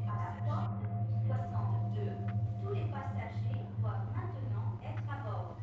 À la porte 62, tous les passagers doivent maintenant être à bord.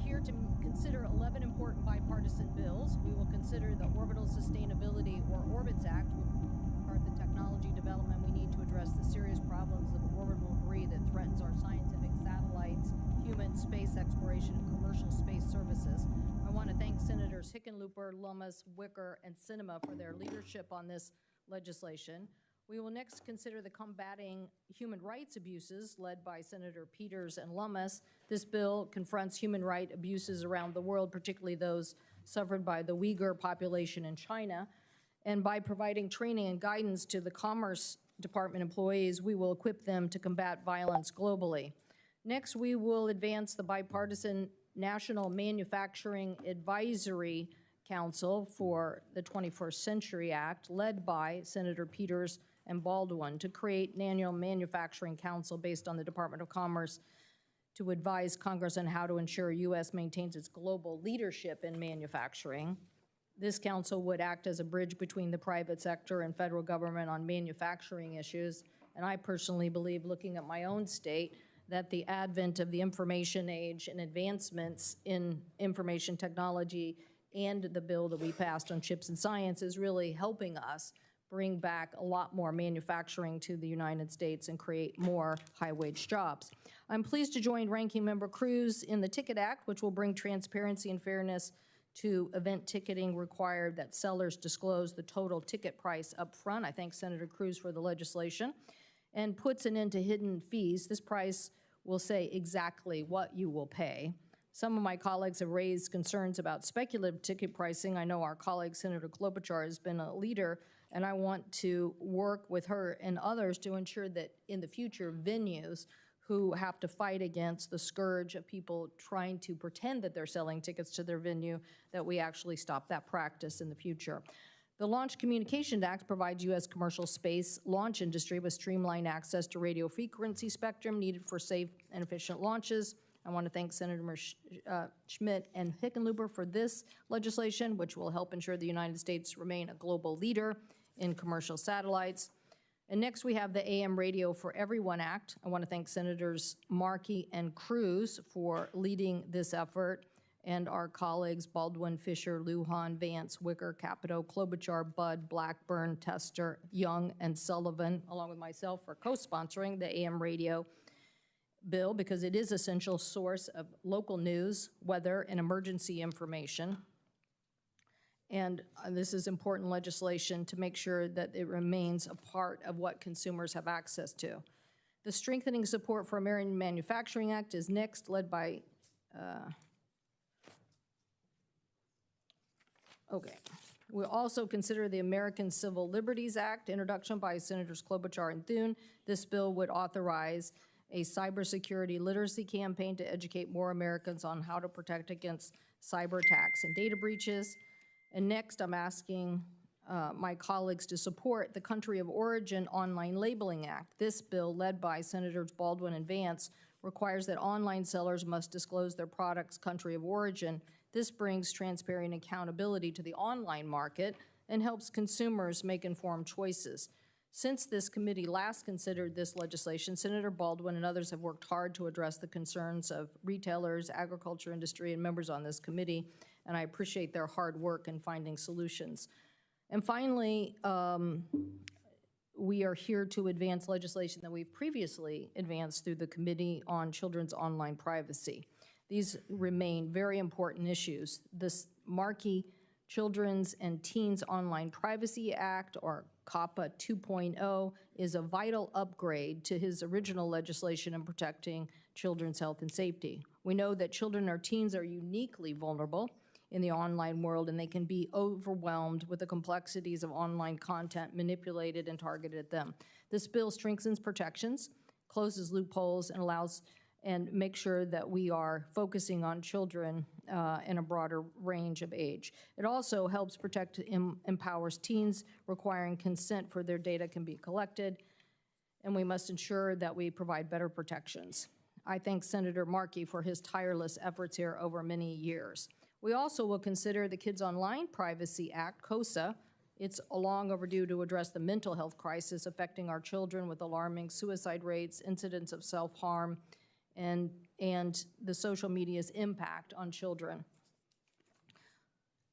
here to consider 11 important bipartisan bills. We will consider the Orbital Sustainability, or Orbits Act, or the technology development we need to address the serious problems of orbital debris that threatens our scientific satellites, human space exploration, and commercial space services. I want to thank Senators Hickenlooper, Lummis, Wicker, and Sinema for their leadership on this legislation. We will next consider the combating human rights abuses led by Senator Peters and Lummis. This bill confronts human rights abuses around the world, particularly those suffered by the Uyghur population in China. And by providing training and guidance to the Commerce Department employees, we will equip them to combat violence globally. Next, we will advance the bipartisan National Manufacturing Advisory Council for the 21st Century Act, led by Senator Peters and Baldwin, to create an annual manufacturing council based on the Department of Commerce to advise Congress on how to ensure U.S. maintains its global leadership in manufacturing. This council would act as a bridge between the private sector and federal government on manufacturing issues. And I personally believe, looking at my own state, that the advent of the information age and advancements in information technology and the bill that we passed on chips and science is really helping us bring back a lot more manufacturing to the United States and create more high-wage jobs. I'm pleased to join Ranking Member Cruz in the Ticket Act, which will bring transparency and fairness to event ticketing, required that sellers disclose the total ticket price up front. I thank Senator Cruz for the legislation, and puts an end to hidden fees. This price will say exactly what you will pay. Some of my colleagues have raised concerns about speculative ticket pricing. I know our colleague, Senator Klobuchar, has been a leader, and I want to work with her and others to ensure that in the future, venues who have to fight against the scourge of people trying to pretend that they're selling tickets to their venue, that we actually stop that practice in the future. The Launch Communications Act provides U.S. commercial space launch industry with streamlined access to radio frequency spectrum needed for safe and efficient launches. I want to thank Senator Schmidt and Hickenlooper for this legislation, which will help ensure the United States remain a global leader in commercial satellites. And next, we have the AM Radio for Everyone Act. I want to thank Senators Markey and Cruz for leading this effort, and our colleagues Baldwin, Fisher, Lujan, Vance, Wicker, Capito, Klobuchar, Budd, Blackburn, Tester, Young, and Sullivan, along with myself, for co-sponsoring the AM Radio bill, because it is an essential source of local news, weather, and emergency information. And this is important legislation to make sure that it remains a part of what consumers have access to. The Strengthening Support for American Manufacturing Act is next, led by We'll also consider the American Civil Liberties Act, introduction by Senators Klobuchar and Thune. This bill would authorize a cybersecurity literacy campaign to educate more Americans on how to protect against cyber attacks and data breaches. And next, I'm asking my colleagues to support the Country of Origin Online Labeling Act. This bill, led by Senators Baldwin and Vance, requires that online sellers must disclose their product's country of origin. This brings transparency and accountability to the online market and helps consumers make informed choices. Since this committee last considered this legislation, Senator Baldwin and others have worked hard to address the concerns of retailers, agriculture industry, and members on this committee, and I appreciate their hard work in finding solutions. And finally, we are here to advance legislation that we've previously advanced through the Committee on Children's Online Privacy. These remain very important issues. This marquee Children's and Teens Online Privacy Act, or COPPA 2.0, is a vital upgrade to his original legislation in protecting children's health and safety. We know that children or teens are uniquely vulnerable in the online world, and they can be overwhelmed with the complexities of online content manipulated and targeted at them. This bill strengthens protections, closes loopholes, and allows and make sure that we are focusing on children in a broader range of age. It also helps protect and empowers teens, requiring consent for their data can be collected, and we must ensure that we provide better protections. I thank Senator Markey for his tireless efforts here over many years. We also will consider the Kids Online Privacy Act, KOSA. It's long overdue to address the mental health crisis affecting our children with alarming suicide rates, incidents of self-harm, and the social media's impact on children.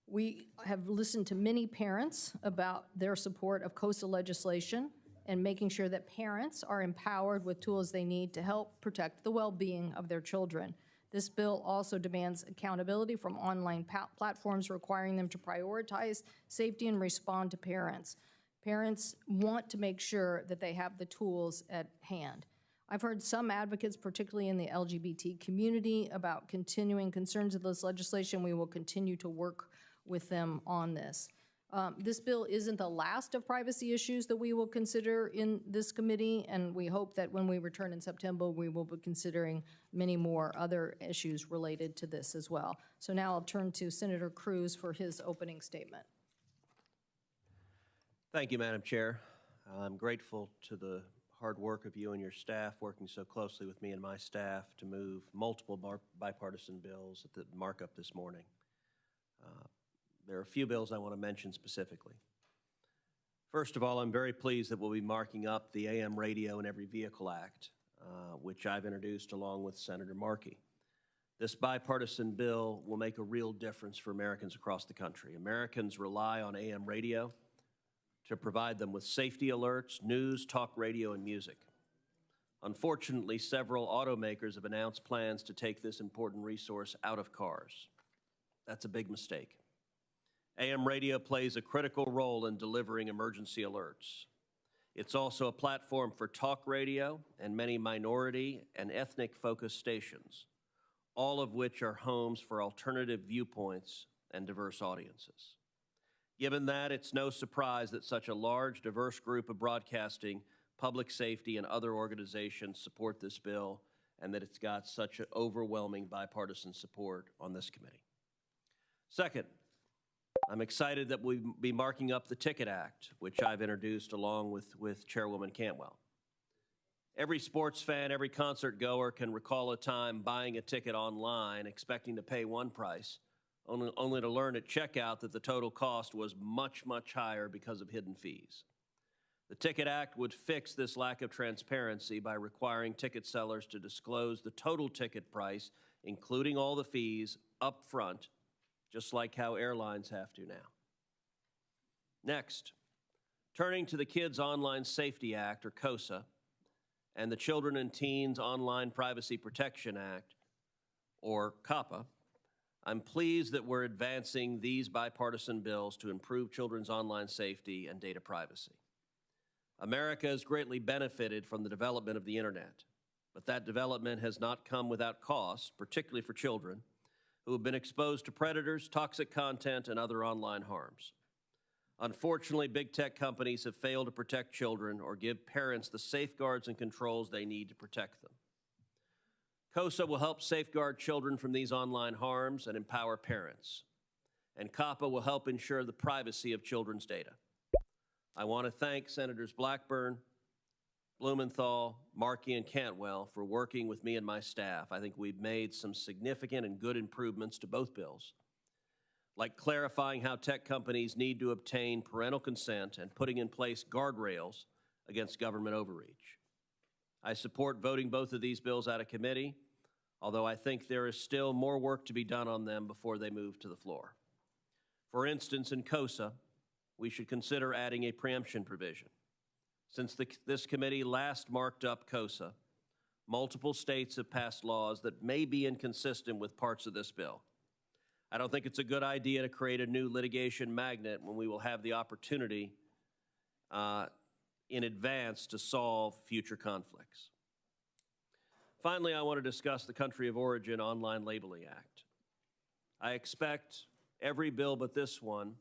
We have listened to many parents about their support of KOSA legislation and making sure that parents are empowered with tools they need to help protect the well-being of their children. This bill also demands accountability from online platforms, requiring them to prioritize safety and respond to parents. Parents want to make sure that they have the tools at hand. I've heard some advocates, particularly in the LGBT community, about continuing concerns of this legislation. We will continue to work with them on this. This bill isn't the last of privacy issues that we will consider in this committee, and we hope that when we return in September, we will be considering many more other issues related to this as well. So now I'll turn to Senator Cruz for his opening statement. Thank you, Madam Chair. I'm grateful to the hard work of you and your staff working so closely with me and my staff to move multiple bipartisan bills at the markup this morning. There are a few bills I want to mention specifically. First of all, I'm very pleased that we'll be marking up the AM Radio in Every Vehicle Act, which I've introduced along with Senator Markey. This bipartisan bill will make a real difference for Americans across the country. Americans rely on AM radio to provide them with safety alerts, news, talk radio, and music. Unfortunately, several automakers have announced plans to take this important resource out of cars. That's a big mistake. AM radio plays a critical role in delivering emergency alerts. It's also a platform for talk radio and many minority and ethnic-focused stations, all of which are homes for alternative viewpoints and diverse audiences. Given that, it's no surprise that such a large, diverse group of broadcasting, public safety, and other organizations support this bill, and that it's got such overwhelming bipartisan support on this committee. Second, I'm excited that we'll be marking up the Ticket Act, which I've introduced along with Chairwoman Cantwell. Every sports fan, every concert goer can recall a time buying a ticket online expecting to pay one price, only to learn at checkout that the total cost was much, much higher because of hidden fees. The Ticket Act would fix this lack of transparency by requiring ticket sellers to disclose the total ticket price, including all the fees, up front, just like how airlines have to now. Next, turning to the Kids Online Safety Act, or KOSA, and the Children and Teens Online Privacy Protection Act, or COPPA, I'm pleased that we're advancing these bipartisan bills to improve children's online safety and data privacy. America has greatly benefited from the development of the internet, but that development has not come without cost, particularly for children who have been exposed to predators, toxic content, and other online harms. Unfortunately, big tech companies have failed to protect children or give parents the safeguards and controls they need to protect them. KOSA will help safeguard children from these online harms and empower parents. And COPPA will help ensure the privacy of children's data. I want to thank Senators Blackburn, Blumenthal, Markey, and Cantwell for working with me and my staff. I think we've made some significant and good improvements to both bills, like clarifying how tech companies need to obtain parental consent and putting in place guardrails against government overreach. I support voting both of these bills out of committee, although I think there is still more work to be done on them before they move to the floor. For instance, in KOSA, we should consider adding a preemption provision. Since this committee last marked up KOSA, multiple states have passed laws that may be inconsistent with parts of this bill. I don't think it's a good idea to create a new litigation magnet when we will have the opportunity in advance to solve future conflicts. Finally, I want to discuss the Country of Origin Online Labeling Act. I expect every bill but this one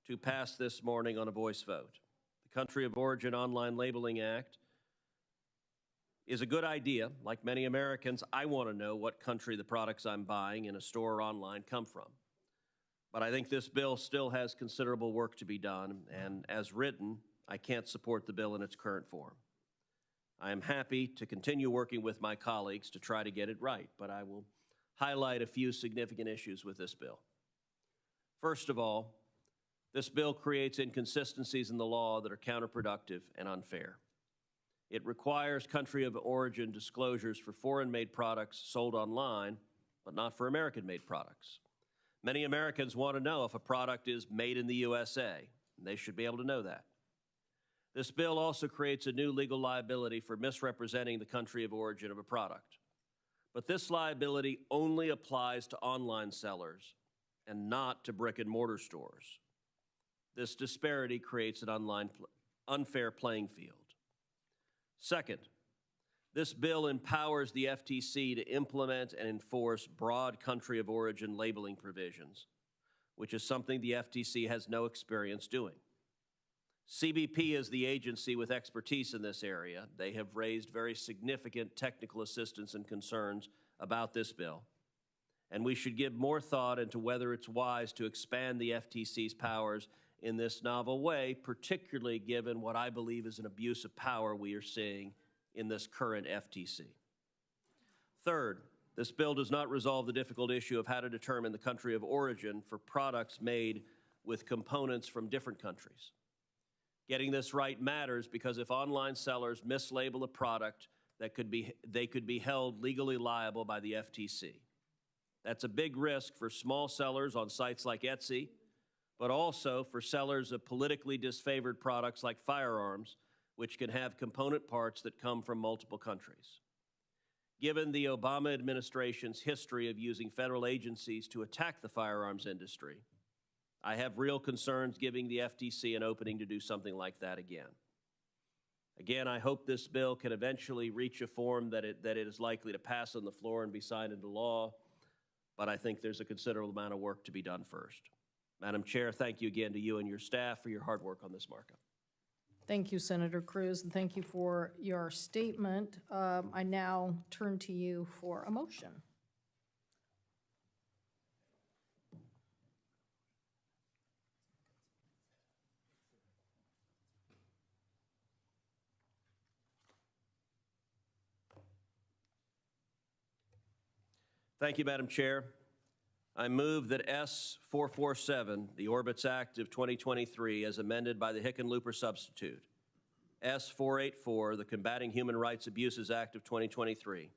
to pass this morning on a voice vote. The Country of Origin Online Labeling Act is a good idea. Like many Americans, I want to know what country the products I'm buying in a store or online come from. But I think this bill still has considerable work to be done, and as written, I can't support the bill in its current form. I am happy to continue working with my colleagues to try to get it right, but I will highlight a few significant issues with this bill. First of all, this bill creates inconsistencies in the law that are counterproductive and unfair. It requires country of origin disclosures for foreign-made products sold online, but not for American-made products. Many Americans want to know if a product is made in the USA, and they should be able to know that. This bill also creates a new legal liability for misrepresenting the country of origin of a product. But this liability only applies to online sellers and not to brick-and-mortar stores. This disparity creates an unfair playing field. Second, this bill empowers the FTC to implement and enforce broad country of origin labeling provisions, which is something the FTC has no experience doing. CBP is the agency with expertise in this area. They have raised very significant technical assistance and concerns about this bill, and we should give more thought into whether it's wise to expand the FTC's powers in this novel way, particularly given what I believe is an abuse of power we are seeing in this current FTC. Third, this bill does not resolve the difficult issue of how to determine the country of origin for products made with components from different countries. Getting this right matters because if online sellers mislabel a product, they could be held legally liable by the FTC. That's a big risk for small sellers on sites like Etsy, but also for sellers of politically disfavored products like firearms, which can have component parts that come from multiple countries. Given the Obama administration's history of using federal agencies to attack the firearms industry, I have real concerns giving the FTC an opening to do something like that again. Again, I hope this bill can eventually reach a form that it is likely to pass on the floor and be signed into law, but I think there's a considerable amount of work to be done first. Madam Chair, thank you again to you and your staff for your hard work on this markup. Thank you, Senator Cruz, and thank you for your statement. I now turn to you for a motion. Thank you, Madam Chair. I move that S447, the Orbits Act of 2023, as amended by the Hickenlooper substitute, S484, the Combating Human Rights Abuses Act of 2023,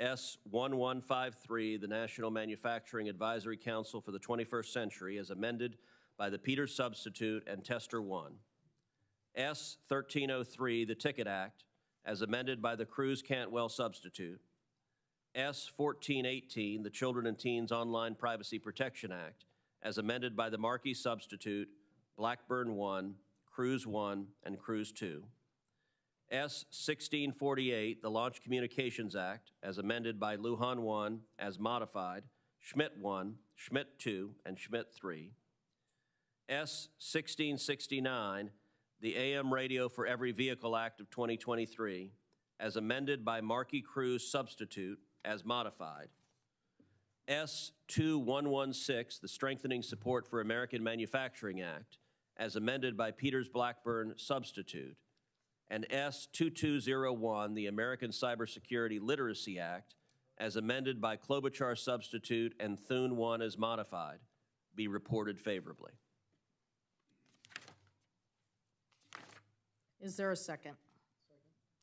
S1153, the National Manufacturing Advisory Council for the 21st Century, as amended by the Peters substitute and Tester 1, S1303, the Ticket Act, as amended by the Cruz-Cantwell substitute, S1418, the Children and Teens Online Privacy Protection Act, as amended by the Markey substitute, Blackburn 1, Cruz 1, and Cruz 2. S1648, the Launch Communications Act, as amended by Lujan 1, as modified, Schmidt 1, Schmidt 2, and Schmidt 3. S1669, the AM Radio for Every Vehicle Act of 2023, as amended by Markey Cruz substitute, as modified. S2116, the Strengthening Support for American Manufacturing Act, as amended by Peters Blackburn substitute, and S2201, the American Cybersecurity Literacy Act, as amended by Klobuchar substitute and Thune 1 as modified, be reported favorably. Is there a second?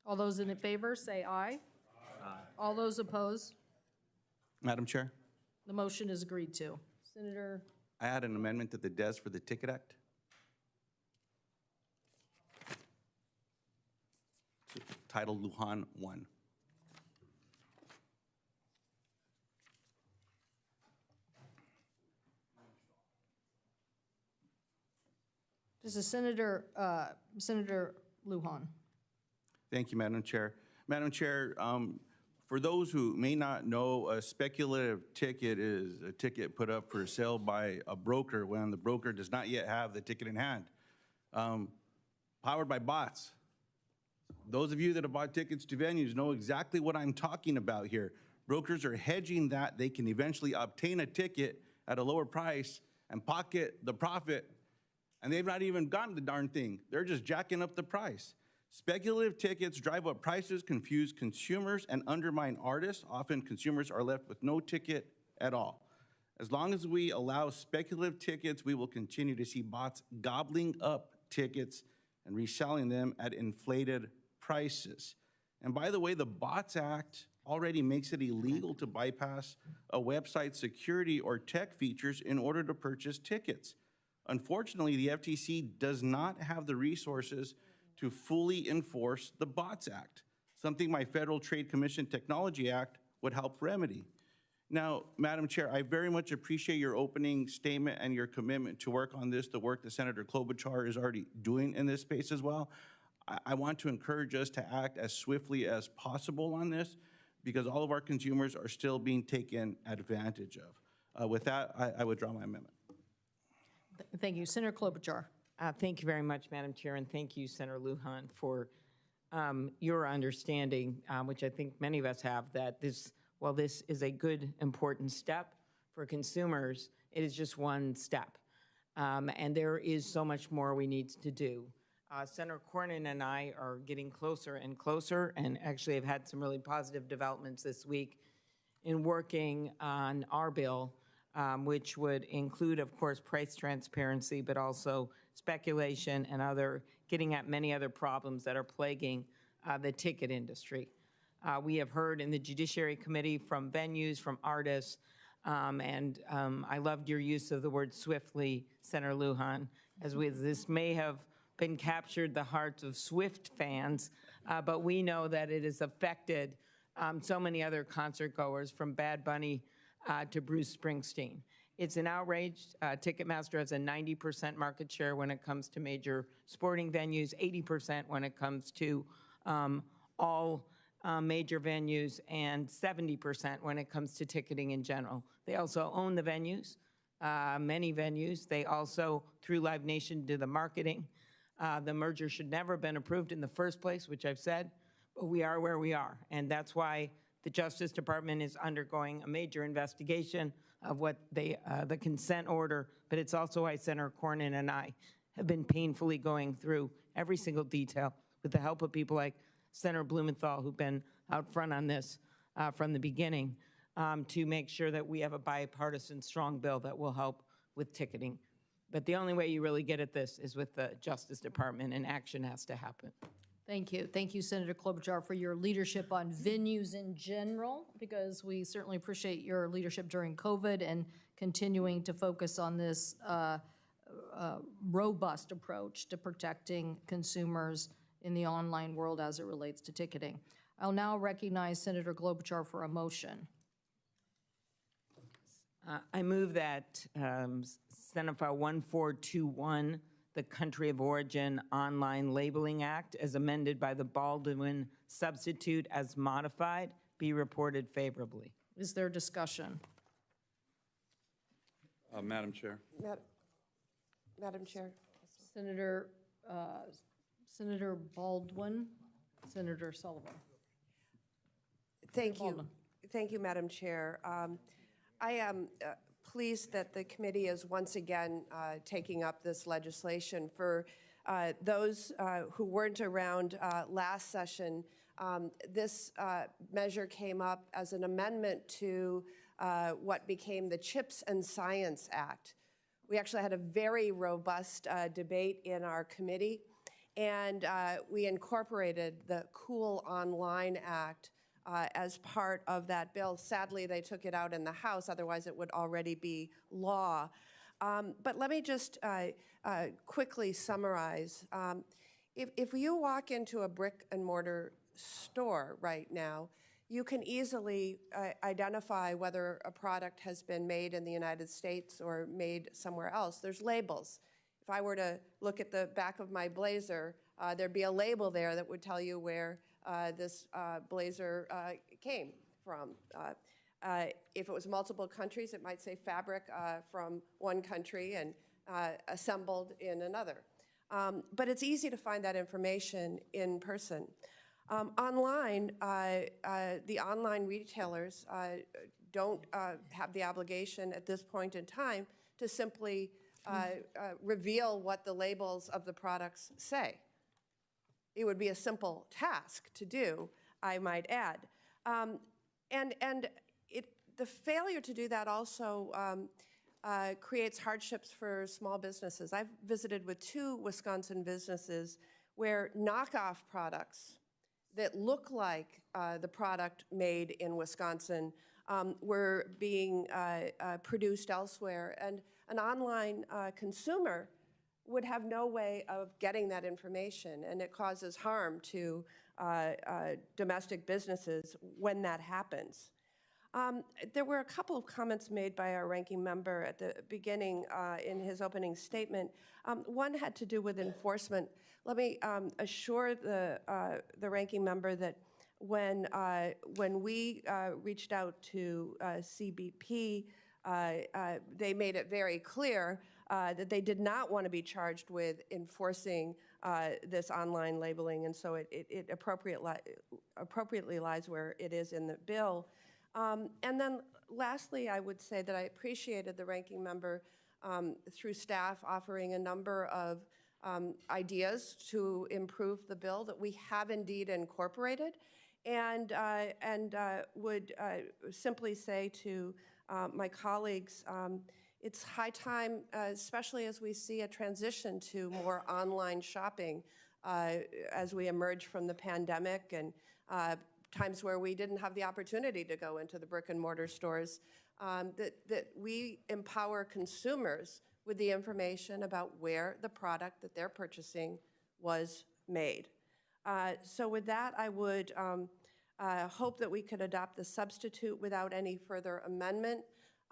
All those in favor say aye. Aye. All those opposed? Madam Chair, The motion is agreed to. Senator, I add an amendment to the DES for the Ticket Act. Titled Lujan 1. this is Senator Lujan. Thank you, Madam Chair. Madam Chair, for those who may not know, a speculative ticket is a ticket put up for sale by a broker when the broker does not yet have the ticket in hand. Powered by bots. Those of you that have bought tickets to venues know exactly what I'm talking about here. Brokers are hedging that they can eventually obtain a ticket at a lower price and pocket the profit, and they've not even gotten the darn thing. They're just jacking up the price. Speculative tickets drive up prices, confuse consumers, and undermine artists. Often consumers are left with no ticket at all. As long as we allow speculative tickets, we will continue to see bots gobbling up tickets and reselling them at inflated prices. And by the way, the Bots Act already makes it illegal to bypass a website's security or tech features in order to purchase tickets. Unfortunately, the FTC does not have the resources to fully enforce the Bots Act, something my Federal Trade Commission Technology Act would help remedy. Now, Madam Chair, I very much appreciate your opening statement and your commitment to work on this, the work that Senator Klobuchar is already doing in this space as well. I want to encourage us to act as swiftly as possible on this because all of our consumers are still being taken advantage of. With that, I withdraw my amendment. Thank you. Senator Klobuchar. Thank you very much, Madam Chair, and thank you, Senator Lujan, for your understanding, which I think many of us have, that while this is a good, important step for consumers, it is just one step. And there is so much more we need to do. Senator Cornyn and I are getting closer and closer, and actually have had some really positive developments this week in working on our bill, which would include, of course, price transparency, but also speculation and getting at many other problems that are plaguing the ticket industry. We have heard in the Judiciary Committee from venues, from artists, and I loved your use of the word swiftly, Senator Lujan, as this may have been captured the hearts of Swift fans, but we know that it has affected so many other concert goers, from Bad Bunny to Bruce Springsteen. It's an outrage. Ticketmaster has a 90% market share when it comes to major sporting venues, 80% when it comes to all major venues, and 70% when it comes to ticketing in general. They also own the venues, many venues. They also, through Live Nation, do the marketing. The merger should never have been approved in the first place, which I've said, but we are where we are. And that's why the Justice Department is undergoing a major investigation of what the consent order, but it's also why Senator Cornyn and I have been painfully going through every single detail with the help of people like Senator Blumenthal, who've been out front on this from the beginning, to make sure that we have a bipartisan, strong bill that will help with ticketing. But the only way you really get at this is with the Justice Department, and action has to happen. Thank you. Thank you, Senator Klobuchar, for your leadership on venues in general, because we certainly appreciate your leadership during COVID and continuing to focus on this robust approach to protecting consumers in the online world as it relates to ticketing. I'll now recognize Senator Klobuchar for a motion. I move that Senate File 1421, the Country of Origin Online Labeling Act, as amended by the Baldwin substitute as modified, be reported favorably. Is there discussion? Madam Chair. Madam Chair. Senator Baldwin, Senator Sullivan. Thank you. Thank you, Madam Chair. I am pleased that the committee is once again taking up this legislation. For those who weren't around last session, this measure came up as an amendment to what became the Chips and Science Act. We actually had a very robust debate in our committee, and we incorporated the Cool Online Act as part of that bill. Sadly, they took it out in the House, otherwise it would already be law. But let me just quickly summarize. If you walk into a brick and mortar store right now, you can easily identify whether a product has been made in the United States or made somewhere else. There's labels. If I were to look at the back of my blazer, there'd be a label there that would tell you where this blazer came from. If it was multiple countries, it might say fabric from one country and assembled in another. But it's easy to find that information in person. Online, the online retailers don't have the obligation at this point in time to simply reveal what the labels of the products say. It would be a simple task to do, I might add. The failure to do that also creates hardships for small businesses. I've visited with 2 Wisconsin businesses where knockoff products that look like the product made in Wisconsin were being produced elsewhere. And an online consumer would have no way of getting that information, and it causes harm to domestic businesses when that happens. There were a couple of comments made by our ranking member at the beginning in his opening statement. One had to do with enforcement. Let me assure the ranking member that when we reached out to CBP, they made it very clear that they did not want to be charged with enforcing this online labeling, and so it appropriately lies where it is in the bill. And then lastly, I would say that I appreciated the ranking member through staff offering a number of ideas to improve the bill that we have indeed incorporated, and would simply say to my colleagues, it's high time, especially as we see a transition to more online shopping as we emerge from the pandemic and times where we didn't have the opportunity to go into the brick and mortar stores, that we empower consumers with the information about where the product that they're purchasing was made. So with that, I would hope that we could adopt the substitute without any further amendment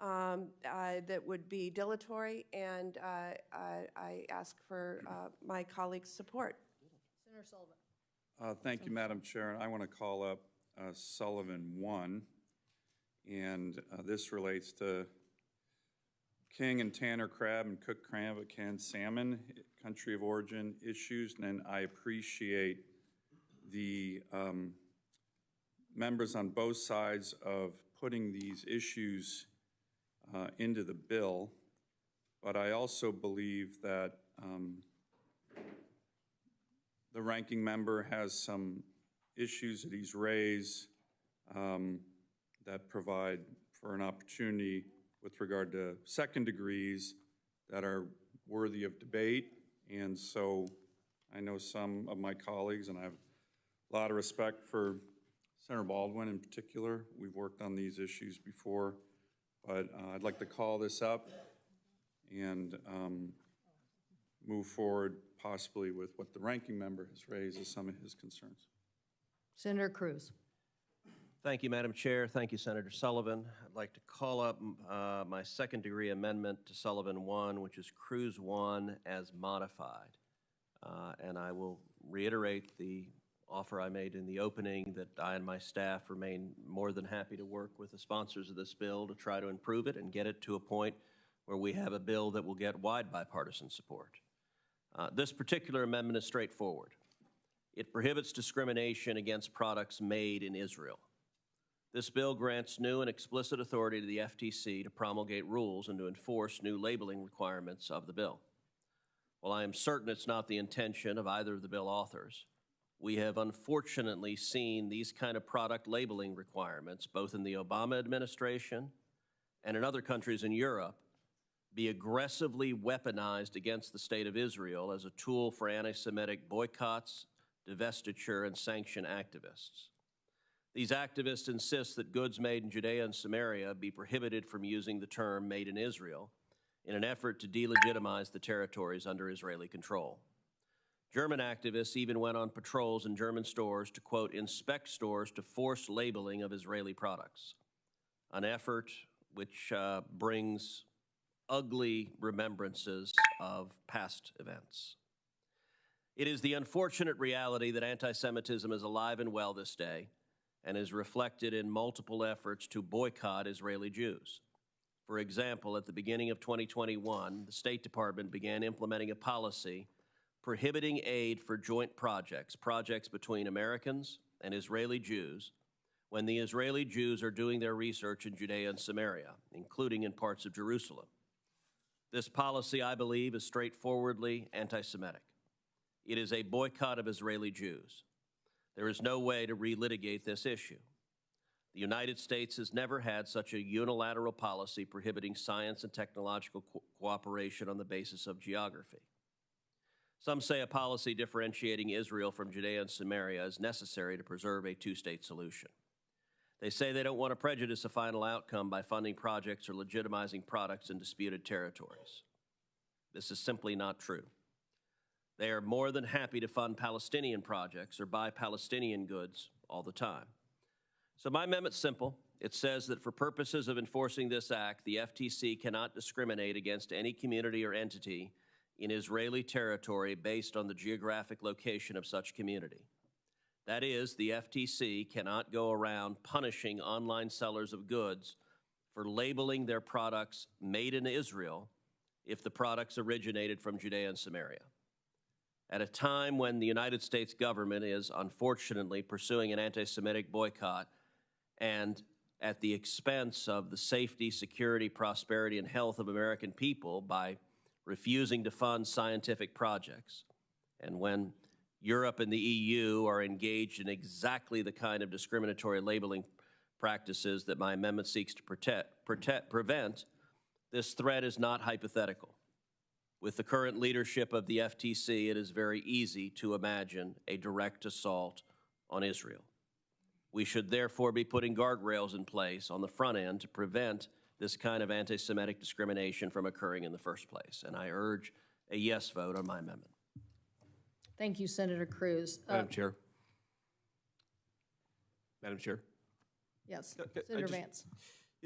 that would be dilatory, and I ask for my colleagues' support. Senator Sullivan. Thank you, Madam Chair. I want to call up Sullivan 1, and this relates to king and tanner crab and cooked crab and canned salmon, country of origin issues, and I appreciate the members on both sides of putting these issues into the bill, but I also believe that the ranking member has some issues that he's raised that provide for an opportunity with regard to second degrees that are worthy of debate. And so I know some of my colleagues, and I have a lot of respect for Senator Baldwin in particular. We've worked on these issues before, but I'd like to call this up and move forward possibly with what the ranking member has raised as some of his concerns. Senator Cruz. Thank you, Madam Chair. Thank you, Senator Sullivan. I'd like to call up my second degree amendment to Sullivan 1, which is Cruz 1 as modified. And I will reiterate the offer I made in the opening that I and my staff remain more than happy to work with the sponsors of this bill to try to improve it and get it to a point where we have a bill that will get wide bipartisan support. This particular amendment is straightforward. It prohibits discrimination against products made in Israel. This bill grants new and explicit authority to the FTC to promulgate rules and to enforce new labeling requirements of the bill. While I am certain it's not the intention of either of the bill authors, we have unfortunately seen these kind of product labeling requirements, both in the Obama administration and in other countries in Europe, be aggressively weaponized against the state of Israel as a tool for anti-Semitic boycotts, divestiture, and sanction activists. These activists insist that goods made in Judea and Samaria be prohibited from using the term made in Israel in an effort to delegitimize the territories under Israeli control. German activists even went on patrols in German stores to, quote, inspect stores to force labeling of Israeli products, an effort which brings ugly remembrances of past events. It is the unfortunate reality that anti-Semitism is alive and well this day and is reflected in multiple efforts to boycott Israeli Jews. For example, at the beginning of 2021, the State Department began implementing a policy prohibiting aid for joint projects between Americans and Israeli Jews, when the Israeli Jews are doing their research in Judea and Samaria, including in parts of Jerusalem. This policy, I believe, is straightforwardly anti-Semitic. It is a boycott of Israeli Jews. There is no way to relitigate this issue. The United States has never had such a unilateral policy prohibiting science and technological cooperation on the basis of geography. Some say a policy differentiating Israel from Judea and Samaria is necessary to preserve a two-state solution. They say they don't want to prejudice a final outcome by funding projects or legitimizing products in disputed territories. This is simply not true. They are more than happy to fund Palestinian projects or buy Palestinian goods all the time. So my amendment's simple. It says that for purposes of enforcing this act, the FTC cannot discriminate against any community or entity in Israeli territory based on the geographic location of such community. That is, the FTC cannot go around punishing online sellers of goods for labeling their products made in Israel if the products originated from Judea and Samaria. At a time when the United States government is unfortunately pursuing an anti-Semitic boycott and at the expense of the safety, security, prosperity, and health of American people by refusing to fund scientific projects, and when Europe and the EU are engaged in exactly the kind of discriminatory labeling practices that my amendment seeks to prevent, this threat is not hypothetical. With the current leadership of the FTC, it is very easy to imagine a direct assault on Israel. We should therefore be putting guardrails in place on the front end to prevent this kind of anti-Semitic discrimination from occurring in the first place. And I urge a yes vote on my amendment. Thank you, Senator Cruz. Madam Chair. Madam Chair. Yes, I Senator Vance.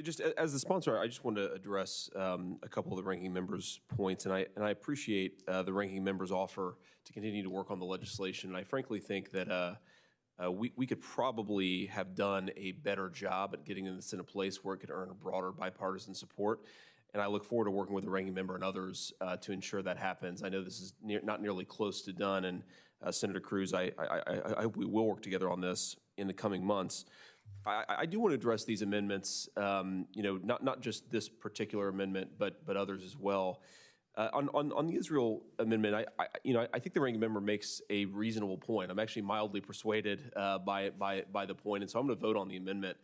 Just as the sponsor, I just wanted to address a couple of the ranking members' points, and I appreciate the ranking member's offer to continue to work on the legislation. And I frankly think that we could probably have done a better job at getting this in a place where it could earn a broader bipartisan support. And I look forward to working with the ranking member and others to ensure that happens. I know this is not nearly close to done, and Senator Cruz, I hope we will work together on this in the coming months. I do want to address these amendments, not just this particular amendment, but others as well. On the Israel amendment, I think the ranking member makes a reasonable point. I'm actually mildly persuaded by the point, and so I'm going to vote on the amendment.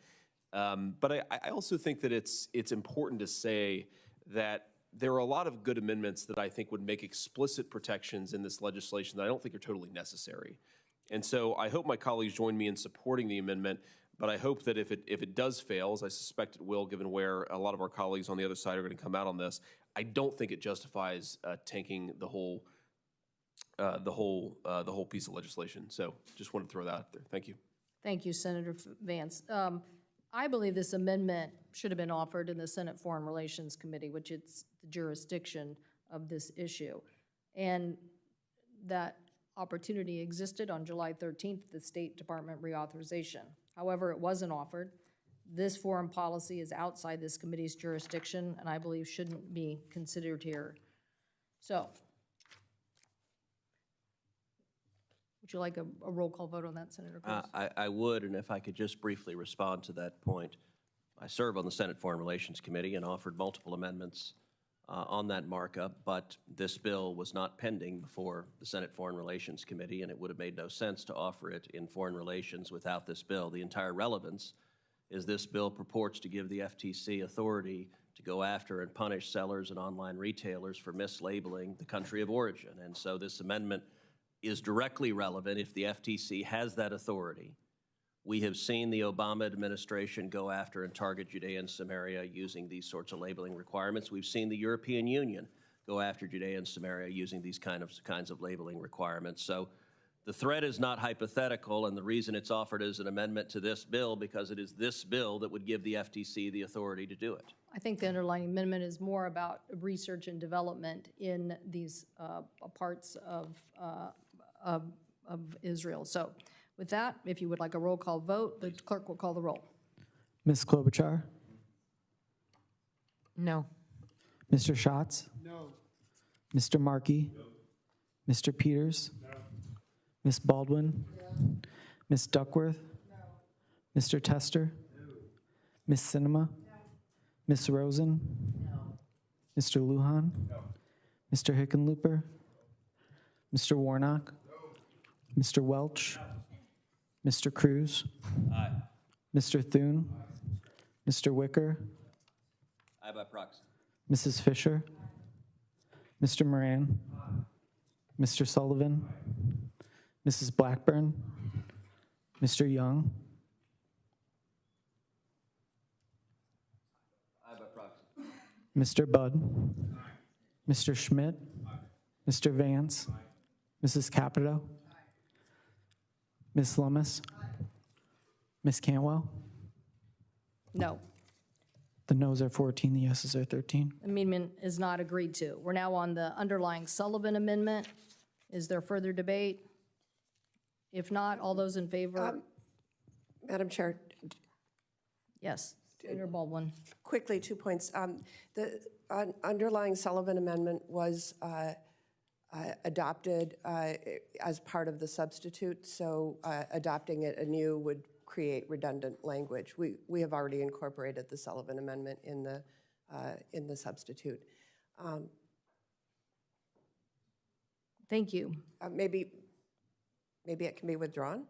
But I also think that it's important to say that there are a lot of good amendments that I think would make explicit protections in this legislation that I don't think are totally necessary. And so I hope my colleagues join me in supporting the amendment, but I hope that if it does fail, as I suspect it will, given where a lot of our colleagues on the other side are going to come out on this, I don't think it justifies tanking the whole piece of legislation. So just wanted to throw that out there. Thank you. Thank you, Senator Vance. I believe this amendment should have been offered in the Senate Foreign Relations Committee, which is the jurisdiction of this issue. And that opportunity existed on July 13th at the State Department reauthorization. However, it wasn't offered. This foreign policy is outside this committee's jurisdiction and I believe shouldn't be considered here. So, would you like a roll call vote on that, Senator Cruz? I would, and if I could just briefly respond to that point. I serve on the Senate Foreign Relations Committee and offered multiple amendments on that markup, but this bill was not pending before the Senate Foreign Relations Committee, and it would have made no sense to offer it in foreign relations without this bill. The entire relevance is this bill purports to give the FTC authority to go after and punish sellers and online retailers for mislabeling the country of origin. And so this amendment is directly relevant if the FTC has that authority. We have seen the Obama administration go after and target Judea and Samaria using these sorts of labeling requirements. We've seen the European Union go after Judea and Samaria using these kinds of labeling requirements. So the threat is not hypothetical, and the reason it's offered as an amendment to this bill because it is this bill that would give the FTC the authority to do it. I think the underlying amendment is more about research and development in these parts of Israel. So with that, if you would like a roll call vote, the clerk will call the roll. Ms. Klobuchar? No. Mr. Schatz? No. Mr. Markey? No. Mr. Peters? No. Ms. Baldwin? No. Ms. Duckworth? No. Mr. Tester? No. Ms. Sinema? No. Ms. Rosen? No. Mr. Lujan? No. Mr. Hickenlooper? Mr. Warnock? No. Mr. Welch? No. Mr. Cruz? Aye. Mr. Thune? Aye. Mr. Wicker? Aye by proxy. Mrs. Fisher? Mr. Moran? Mr. Sullivan, Mrs. Blackburn, Mr. Young, Mr. Budd, Mr. Schmidt, Mr. Vance, Mrs. Capito, Ms. Lummis, Ms. Cantwell. No. The noes are 14, the yeses are 13. Amendment is not agreed to. We're now on the underlying Sullivan amendment. Is there further debate? If not, all those in favor? Madam Chair, Yes. Senator Baldwin. quickly, 2 points. The underlying Sullivan Amendment was adopted as part of the substitute, so adopting it anew would create redundant language. We have already incorporated the Sullivan Amendment in the substitute. Thank you. Maybe it can be withdrawn?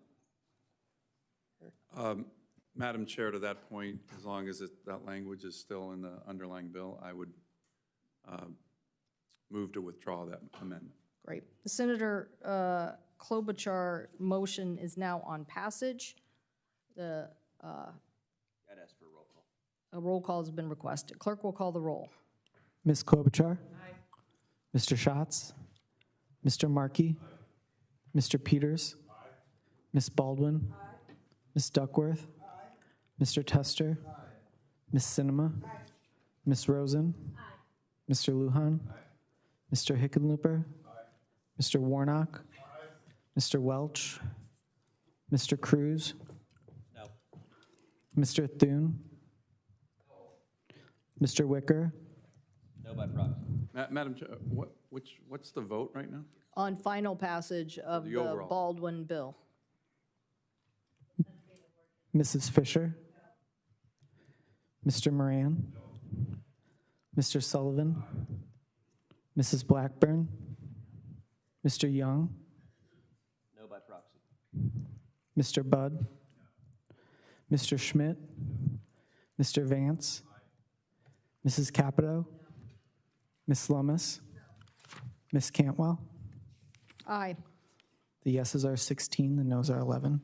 Madam Chair, to that point, as long as that language is still in the underlying bill, I would move to withdraw that amendment. Great. Senator Klobuchar motion is now on passage. The I'd ask for a roll call. a roll call has been requested. Clerk will call the roll. Ms. Klobuchar? Mr. Schatz? Mr. Markey? Mr. Peters? Ms. Baldwin? Ms. Duckworth? Mr. Tester? Ms. Sinema? Ms. Rosen? Mr. Lujan? Mr. Hickenlooper? Mr. Warnock? Mr. Welch? Mr. Cruz? No. Mr. Thune? Mr. Wicker? No by proxy. Madam Chair, what's the vote right now? On final passage of The the overall. Baldwin bill. Mrs. Fisher? Mr. Moran? Mr. Sullivan? Mrs. Blackburn? Mr. Young? No by proxy. Mr. Budd? Mr. Schmidt? Mr. Vance? Mrs. Capito? Ms. Lummis? Ms. Cantwell? Aye. The yeses are 16, the noes are 11.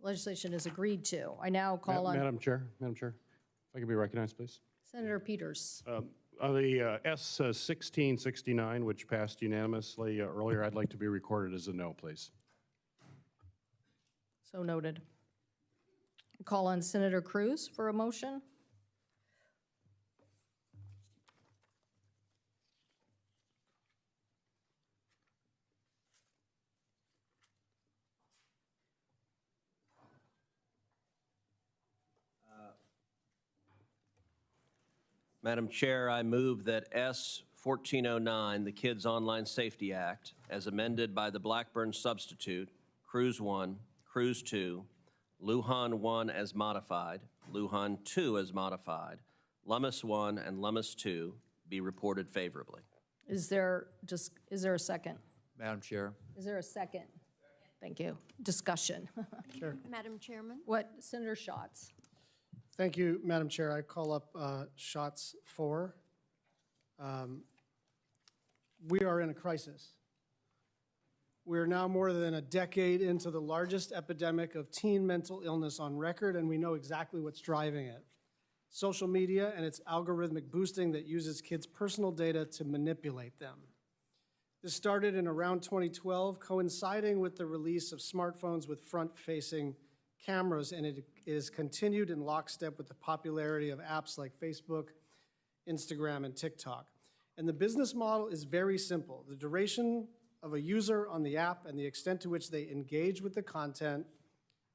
Legislation is agreed to. I now call on Madam Chair, if I could be recognized, please. Senator Peters. On the S-1669, which passed unanimously earlier, I'd like to be recorded as a no, please. So noted. Call on Senator Cruz for a motion. Madam Chair, I move that S 1409, the Kids Online Safety Act, as amended by the Blackburn substitute, Cruz 1, Cruz 2, Lujan 1 as modified, Lujan 2 as modified, Lummis 1 and Lummis 2 be reported favorably. Is there a second? Madam Chair. Is there a second? Thank you. Discussion. Madam Chairman? What, Senator Schatz? Thank you, Madam Chair. I call up Schatz 4. We are in a crisis. We are now more than a decade into the largest epidemic of teen mental illness on record, and we know exactly what's driving it. Social media and its algorithmic boosting that uses kids' personal data to manipulate them. This started in around 2012, coinciding with the release of smartphones with front-facing cameras, and it is continued in lockstep with the popularity of apps like Facebook, Instagram, and TikTok. And the business model is very simple. The duration of a user on the app and the extent to which they engage with the content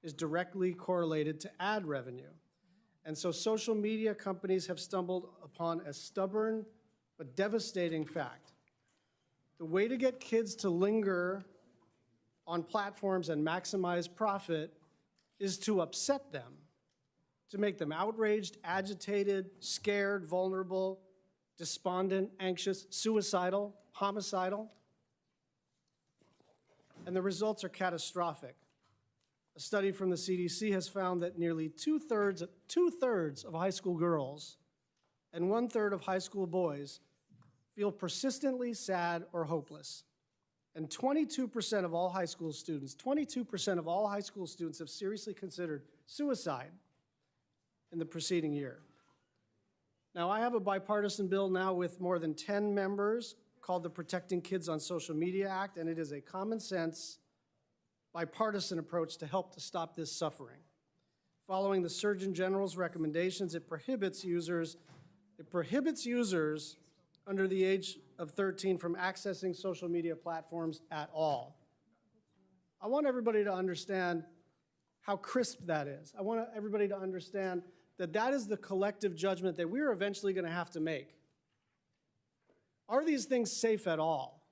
is directly correlated to ad revenue. And so social media companies have stumbled upon a stubborn but devastating fact. The way to get kids to linger on platforms and maximize profit is to upset them, to make them outraged, agitated, scared, vulnerable, despondent, anxious, suicidal, homicidal. And the results are catastrophic. A study from the CDC has found that nearly two-thirds of high school girls and one-third of high school boys feel persistently sad or hopeless. And 22% of all high school students, 22% of all high school students have seriously considered suicide in the preceding year. Now, I have a bipartisan bill now with more than 10 members called the Protecting Kids on Social Media Act, and it is a common sense, bipartisan approach to help to stop this suffering. Following the Surgeon General's recommendations, it prohibits users under the age of 13 from accessing social media platforms at all. I want everybody to understand how crisp that is. I want everybody to understand that that is the collective judgment that we're eventually going to have to make. Are these things safe at all?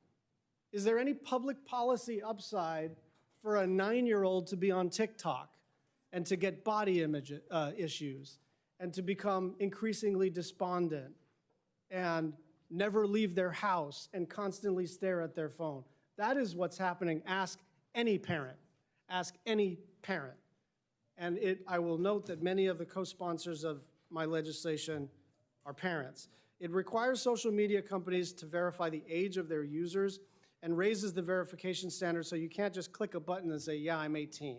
Is there any public policy upside for a 9-year-old to be on TikTok and to get body image issues and to become increasingly despondent and never leave their house and constantly stare at their phone? That is what's happening. Ask any parent. Ask any parent. And I will note that many of the co-sponsors of my legislation are parents. It requires social media companies to verify the age of their users and raises the verification standard so you can't just click a button and say, yeah, I'm 18.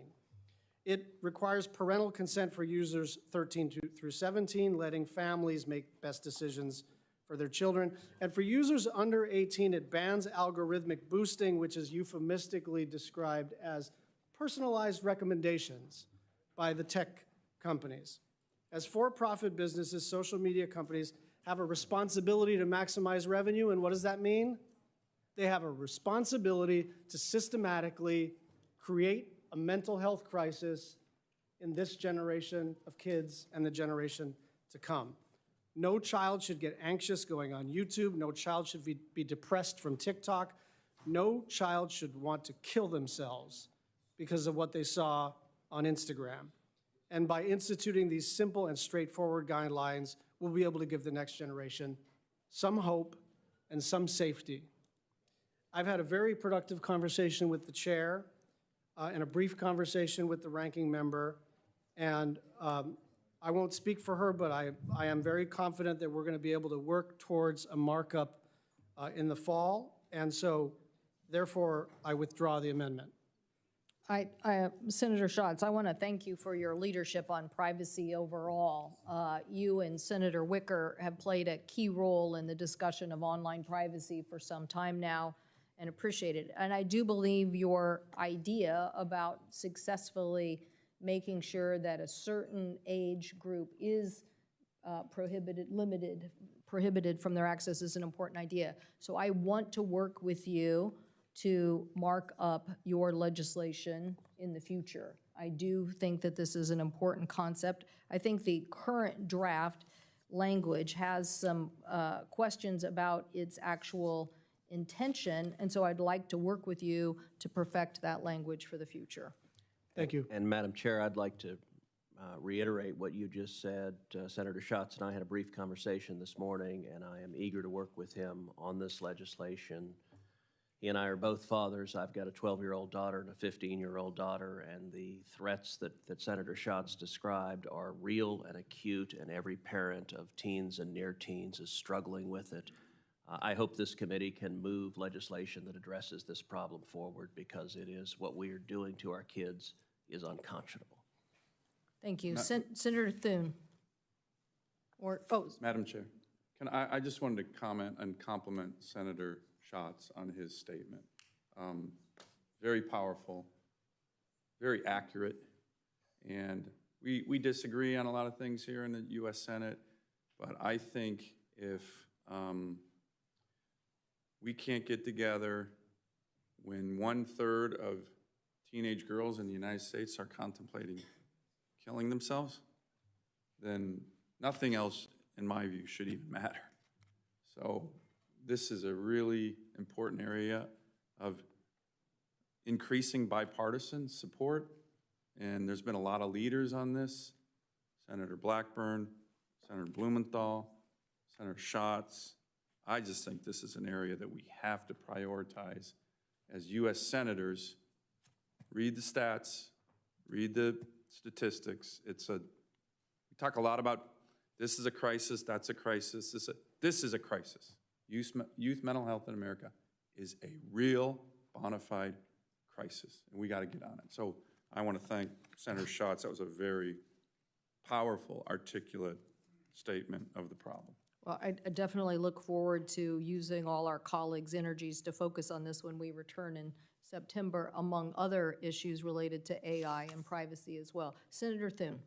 It requires parental consent for users 13 through 17, letting families make best decisions for their children. And for users under 18, it bans algorithmic boosting, which is euphemistically described as personalized recommendations by the tech companies. As for-profit businesses, social media companies have a responsibility to maximize revenue, and what does that mean? They have a responsibility to systematically create a mental health crisis in this generation of kids and the generation to come. No child should get anxious going on YouTube. No child should be depressed from TikTok. No child should want to kill themselves because of what they saw on Instagram. And by instituting these simple and straightforward guidelines, we'll be able to give the next generation some hope and some safety. I've had a very productive conversation with the chair and a brief conversation with the ranking member. And I won't speak for her, but I am very confident that we're going to be able to work towards a markup in the fall. And so, therefore, I withdraw the amendment. Senator Schatz, I want to thank you for your leadership on privacy overall. You and Senator Wicker have played a key role in the discussion of online privacy for some time now, and appreciate it. And I do believe your idea about successfully making sure that a certain age group is prohibited from their access is an important idea. So I want to work with you to mark up your legislation in the future. I do think that this is an important concept. I think the current draft language has some questions about its actual intention, and so I'd like to work with you to perfect that language for the future. Thank you. And Madam Chair, I'd like to reiterate what you just said. Senator Schatz and I had a brief conversation this morning, and I am eager to work with him on this legislation. He and I are both fathers. I've got a 12-year-old daughter and a 15-year-old daughter, and the threats that Senator Schatz described are real and acute, and every parent of teens and near teens is struggling with it. I hope this committee can move legislation that addresses this problem forward, because it is what we are doing to our kids is unconscionable. Thank you. Senator Thune. Madam Chair, I just wanted to comment and compliment Senator Schatz on his statement. Very powerful, very accurate, and we disagree on a lot of things here in the U.S. Senate, but I think if we can't get together when 1/3 of teenage girls in the United States are contemplating killing themselves, then nothing else, in my view, should even matter. So this is a really important area of increasing bipartisan support, and there's been a lot of leaders on this. Senator Blackburn, Senator Blumenthal, Senator Schatz. I just think this is an area that we have to prioritize as U.S. senators. Read the stats, read the statistics. We talk a lot about this is a crisis, that's a crisis. This is a crisis. youth mental health in America is a real bona fide crisis, and we got to get on it. So I want to thank Senator Schatz. That was a very powerful, articulate statement of the problem. Well, I definitely look forward to using all our colleagues' energies to focus on this when we return in September, among other issues related to AI and privacy as well. Senator Thune.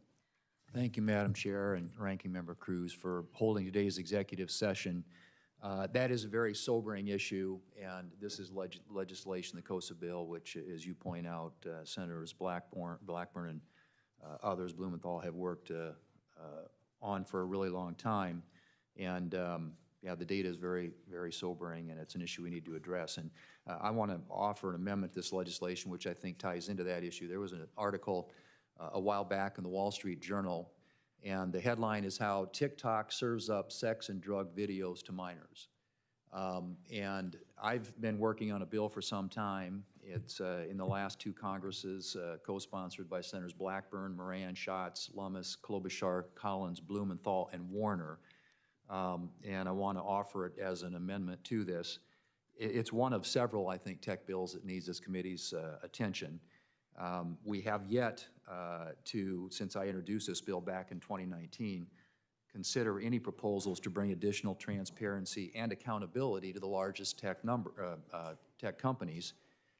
Thank you, Madam Chair and Ranking Member Cruz, for holding today's executive session. That is a very sobering issue, and this is legislation, the KOSA bill, which, as you point out, Senators Blackburn and others, Blumenthal, have worked on for a really long time. And yeah, the data is very, very sobering, and it's an issue we need to address. And I want to offer an amendment to this legislation, which I think ties into that issue. There was an article a while back in the Wall Street Journal, and the headline is how TikTok serves up sex and drug videos to minors. And I've been working on a bill for some time. It's in the last two Congresses, co-sponsored by Senators Blackburn, Moran, Schatz, Lummis, Klobuchar, Collins, Blumenthal, and Warner. And I want to offer it as an amendment to this. It's one of several, I think, tech bills that needs this committee's attention. We have yet to, since I introduced this bill back in 2019, consider any proposals to bring additional transparency and accountability to the largest tech companies.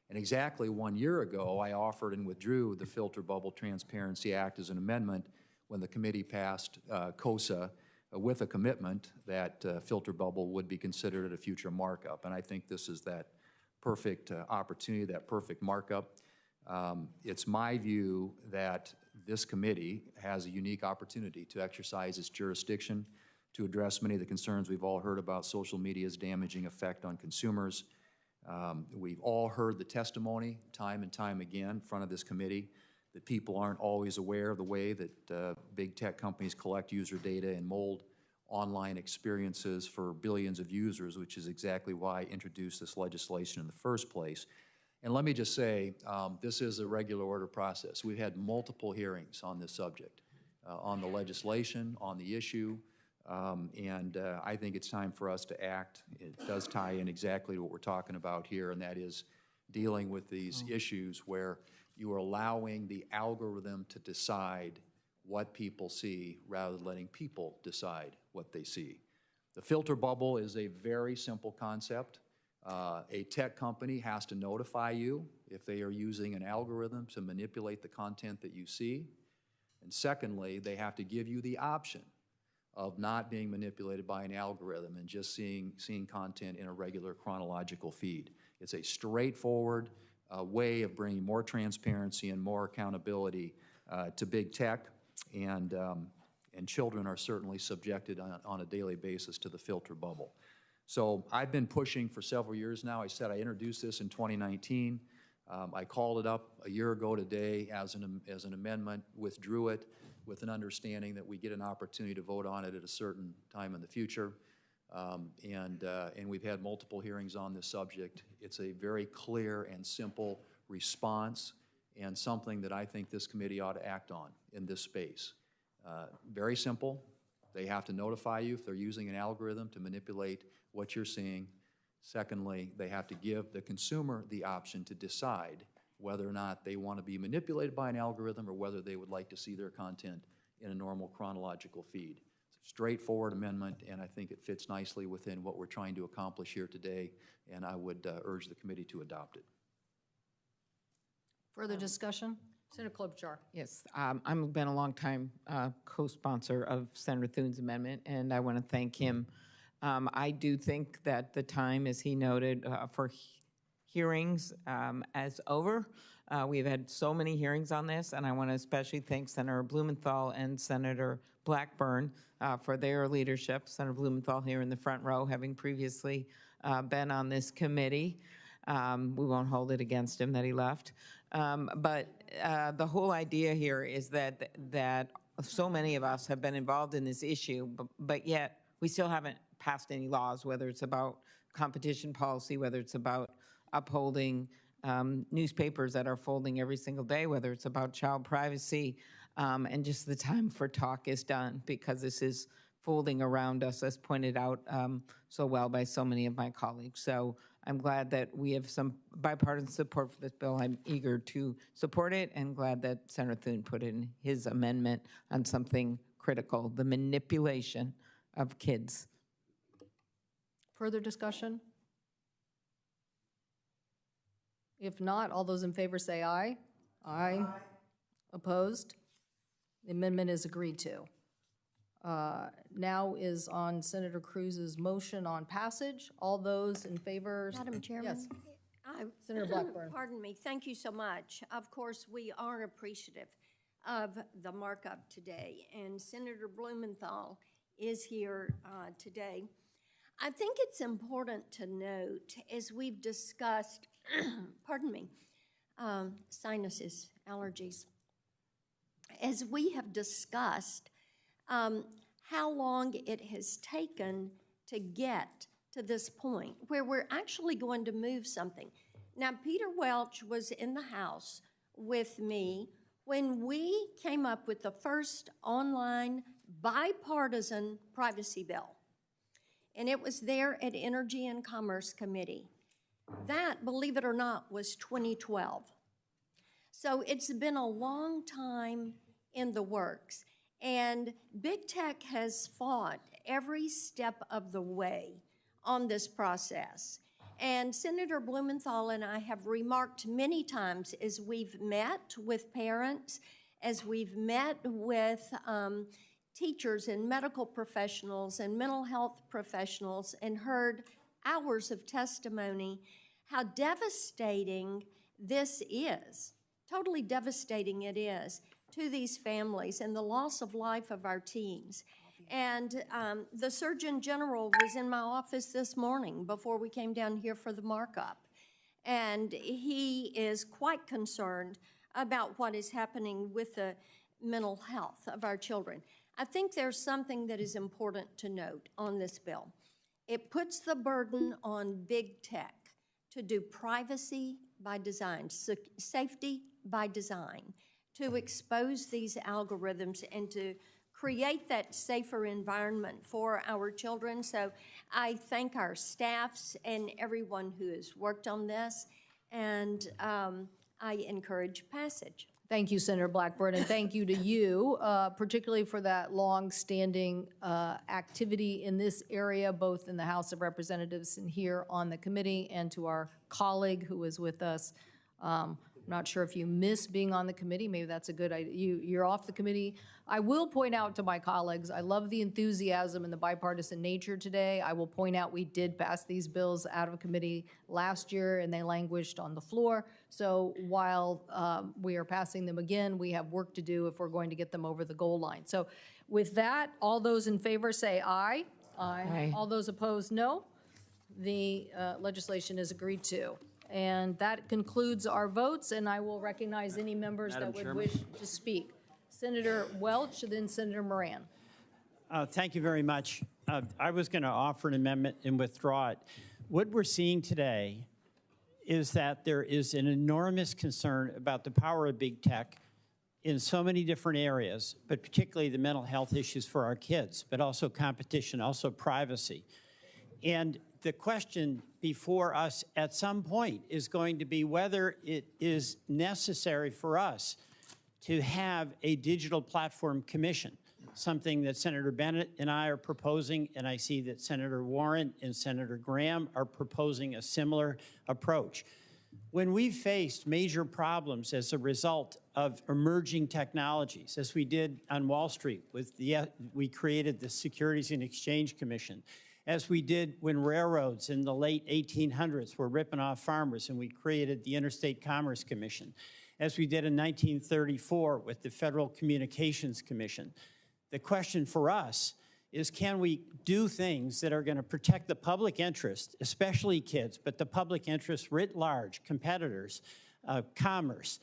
And exactly 1 year ago, I offered and withdrew the Filter Bubble Transparency Act as an amendment when the committee passed KOSA with a commitment that filter bubble would be considered at a future markup. And I think this is that perfect opportunity, that perfect markup. It's my view that this committee has a unique opportunity to exercise its jurisdiction to address many of the concerns we've all heard about social media's damaging effect on consumers. We've all heard the testimony time and time again in front of this committee that people aren't always aware of the way that big tech companies collect user data and mold online experiences for billions of users, which is exactly why I introduced this legislation in the first place. And let me just say, this is a regular order process. We've had multiple hearings on this subject, on the legislation, on the issue, and I think it's time for us to act. It does tie in exactly to what we're talking about here, and that is dealing with these issues where you are allowing the algorithm to decide what people see rather than letting people decide what they see. The filter bubble is a very simple concept. A tech company has to notify you if they are using an algorithm to manipulate the content that you see. And secondly, they have to give you the option of not being manipulated by an algorithm and just seeing content in a regular chronological feed. It's a straightforward way of bringing more transparency and more accountability to big tech, and children are certainly subjected on a daily basis to the filter bubble. So I've been pushing for several years now. I said I introduced this in 2019. I called it up a year ago today as an amendment, withdrew it with an understanding that we get an opportunity to vote on it at a certain time in the future. And we've had multiple hearings on this subject. It's a very clear and simple response and something that I think this committee ought to act on in this space. Very simple. They have to notify you if they're using an algorithm to manipulate what you're seeing. Secondly, they have to give the consumer the option to decide whether or not they want to be manipulated by an algorithm or whether they would like to see their content in a normal chronological feed. It's a straightforward amendment, and I think it fits nicely within what we're trying to accomplish here today, and I would urge the committee to adopt it. Further discussion? Senator Klobuchar. Yes, I've been a long time co-sponsor of Senator Thune's amendment, and I want to thank him. I do think that the time, as he noted, for hearings is over. We've had so many hearings on this, and I want to especially thank Senator Blumenthal and Senator Blackburn for their leadership. Senator Blumenthal here in the front row, having previously been on this committee. We won't hold it against him that he left. But the whole idea here is that so many of us have been involved in this issue, but yet we still haven't passed any laws, whether it's about competition policy, whether it's about upholding newspapers that are folding every single day, whether it's about child privacy, and just the time for talk is done, because this is folding around us, as pointed out so well by so many of my colleagues. So I'm glad that we have some bipartisan support for this bill. I'm eager to support it and glad that Senator Thune put in his amendment on something critical, the manipulation of kids. Further discussion? If not, all those in favor say aye. Aye. Opposed? The amendment is agreed to. Now is on Senator Cruz's motion on passage. All those in favor? Madam Chairman? Yes. I- Senator Blackburn. Pardon me. Thank you so much. Of course, we are appreciative of the markup today, and Senator Blumenthal is here today. I think it's important to note, as we've discussed, pardon me, sinuses, allergies, as we have discussed how long it has taken to get to this point where we're actually going to move something. Now, Peter Welch was in the House with me when we came up with the first online bipartisan privacy bill, and it was there at Energy and Commerce Committee. That, believe it or not, was 2012. So it's been a long time in the works, and big tech has fought every step of the way on this process. And Senator Blumenthal and I have remarked many times as we've met with parents, as we've met with teachers and medical professionals and mental health professionals and heard hours of testimony, how devastating this is, totally devastating it is to these families and the loss of life of our teens. And the Surgeon General was in my office this morning before we came down here for the markup. And he is quite concerned about what is happening with the mental health of our children. I think there's something that is important to note on this bill. It puts the burden on big tech to do privacy by design, safety by design, to expose these algorithms and to create that safer environment for our children. So I thank our staffs and everyone who has worked on this, and I encourage passage. Thank you, Senator Blackburn, and thank you to you, particularly for that long-standing activity in this area, both in the House of Representatives and here on the committee, and to our colleague who was with us. I'm not sure if you miss being on the committee. Maybe that's a good idea. You're off the committee. I will point out to my colleagues, I love the enthusiasm and the bipartisan nature today. I will point out we did pass these bills out of committee last year, and they languished on the floor. So while we are passing them again, we have work to do if we're going to get them over the goal line. So with that, all those in favor say aye. Aye. All those opposed, no. The legislation is agreed to. And that concludes our votes, and I will recognize any members that would wish to speak. Senator Welch, then Senator Moran. Thank you very much. I was going to offer an amendment and withdraw it. What we're seeing today is that there is an enormous concern about the power of big tech in so many different areas, but particularly the mental health issues for our kids, but also competition, also privacy. And the question before us at some point is going to be whether it is necessary for us to have a digital platform commission, something that Senator Bennett and I are proposing, and I see that Senator Warren and Senator Graham are proposing a similar approach. When we faced major problems as a result of emerging technologies, as we did on Wall Street with we created the Securities and Exchange Commission, as we did when railroads in the late 1800s were ripping off farmers and we created the Interstate Commerce Commission, as we did in 1934 with the Federal Communications Commission. The question for us is, can we do things that are going to protect the public interest, especially kids, but the public interest writ large, competitors, commerce,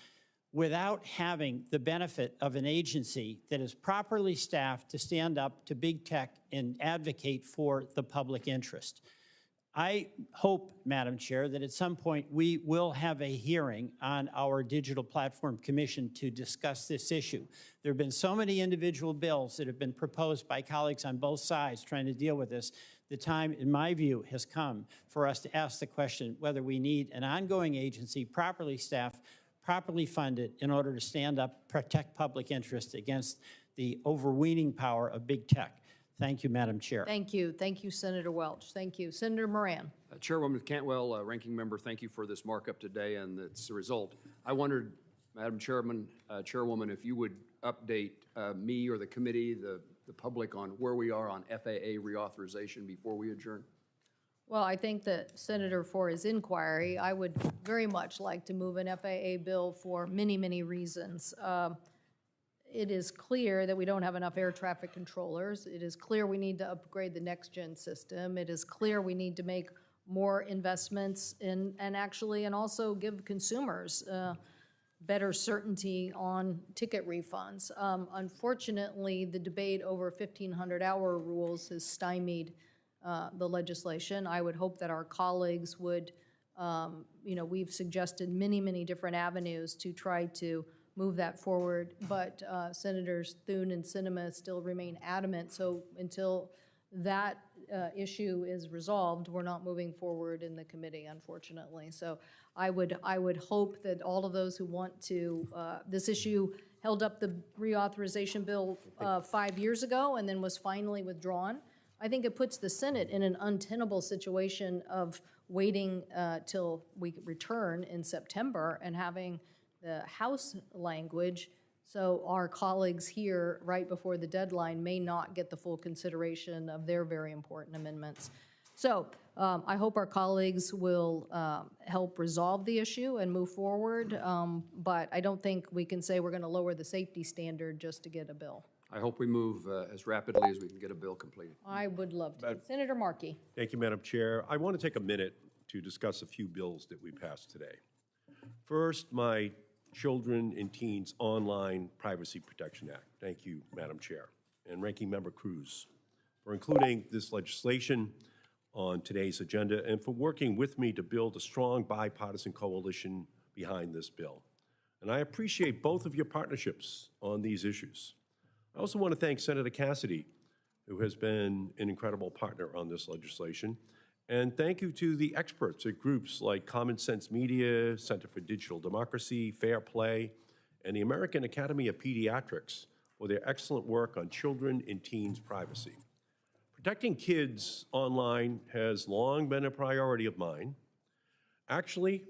without having the benefit of an agency that is properly staffed to stand up to big tech and advocate for the public interest. I hope, Madam Chair, that at some point we will have a hearing on our Digital Platform Commission to discuss this issue. There have been so many individual bills that have been proposed by colleagues on both sides trying to deal with this. The time, in my view, has come for us to ask the question whether we need an ongoing agency, properly staffed, properly funded, in order to stand up, protect public interest against the overweening power of big tech. Thank you, Madam Chair. Thank you. Thank you, Senator Welch. Thank you. Senator Moran. Chairwoman Cantwell, Ranking Member, thank you for this markup today and its result. I wondered, Madam Chairwoman, if you would update me or the committee, the public, on where we are on FAA reauthorization before we adjourn. Well, I think that Senator, for his inquiry, I would very much like to move an FAA bill for many, many reasons. It is clear that we don't have enough air traffic controllers. It is clear we need to upgrade the next-gen system. It is clear we need to make more investments in, and also give consumers better certainty on ticket refunds. Unfortunately, the debate over 1,500-hour rules has stymied the legislation. I would hope that our colleagues would, we've suggested many, many different avenues to try to move that forward, but Senators Thune and Sinema still remain adamant. So until that issue is resolved, we're not moving forward in the committee, unfortunately. So I would hope that all of those who want to, this issue held up the reauthorization bill 5 years ago and then was finally withdrawn. I think it puts the Senate in an untenable situation of waiting till we return in September and having the House language, so our colleagues here right before the deadline may not get the full consideration of their very important amendments. So I hope our colleagues will help resolve the issue and move forward, but I don't think we can say we're going to lower the safety standard just to get a bill. I hope we move as rapidly as we can get a bill completed. I would love to. Senator Markey. Thank you, Madam Chair. I want to take a minute to discuss a few bills that we passed today. First, my Children and Teens Online Privacy Protection Act. Thank you, Madam Chair, and Ranking Member Cruz for including this legislation on today's agenda and for working with me to build a strong bipartisan coalition behind this bill. And I appreciate both of your partnerships on these issues. I also want to thank Senator Cassidy, who has been an incredible partner on this legislation. And thank you to the experts at groups like Common Sense Media, Center for Digital Democracy, Fair Play, and the American Academy of Pediatrics for their excellent work on children and teens' privacy. Protecting kids online has long been a priority of mine. Actually,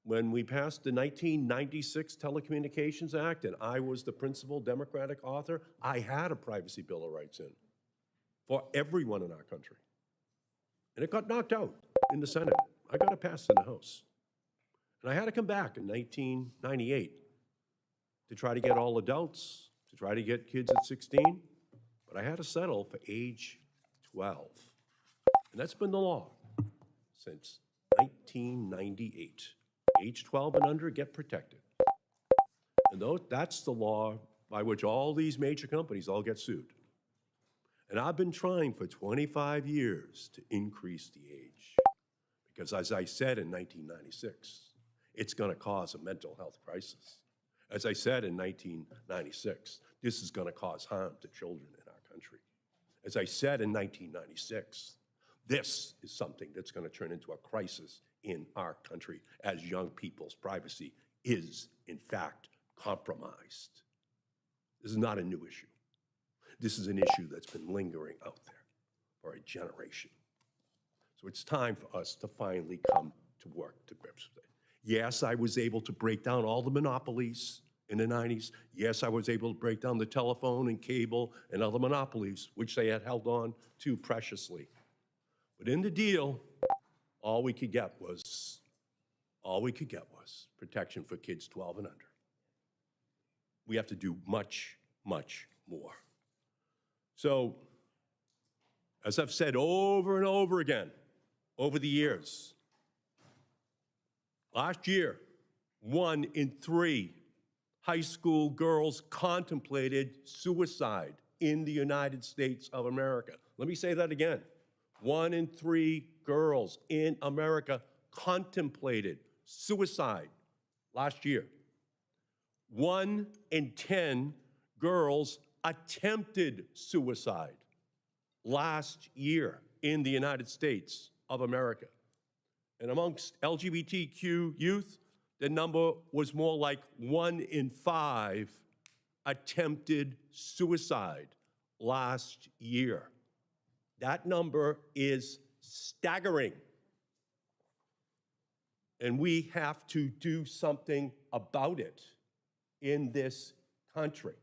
when we passed the 1996 Telecommunications Act and I was the principal Democratic author, I had a Privacy Bill of Rights in for everyone in our country. And it got knocked out in the Senate. I got it passed in the House. And I had to come back in 1998 to try to get all adults, to try to get kids at 16, but I had to settle for age 12. And that's been the law since 1998. Age 12 and under get protected. And that's the law by which all these major companies all get sued. And I've been trying for 25 years to increase the age because, as I said in 1996, it's going to cause a mental health crisis. As I said in 1996, this is going to cause harm to children in our country. As I said in 1996, this is something that's going to turn into a crisis in our country as young people's privacy is, in fact, compromised. This is not a new issue. This is an issue that's been lingering out there for a generation. So it's time for us to finally come to work to grips with it. Yes, I was able to break down all the monopolies in the 90s. Yes, I was able to break down the telephone and cable and other monopolies, which they had held on to preciously. But in the deal, all we could get was protection for kids 12 and under. We have to do much, much more. So, as I've said over and over again over the years, last year, 1 in 3 high school girls contemplated suicide in the United States of America. Let me say that again. 1 in 3 girls in America contemplated suicide last year. 1 in 10 girls attempted suicide last year in the United States of America. And amongst LGBTQ youth, the number was more like 1 in 5 attempted suicide last year. That number is staggering. And we have to do something about it in this country.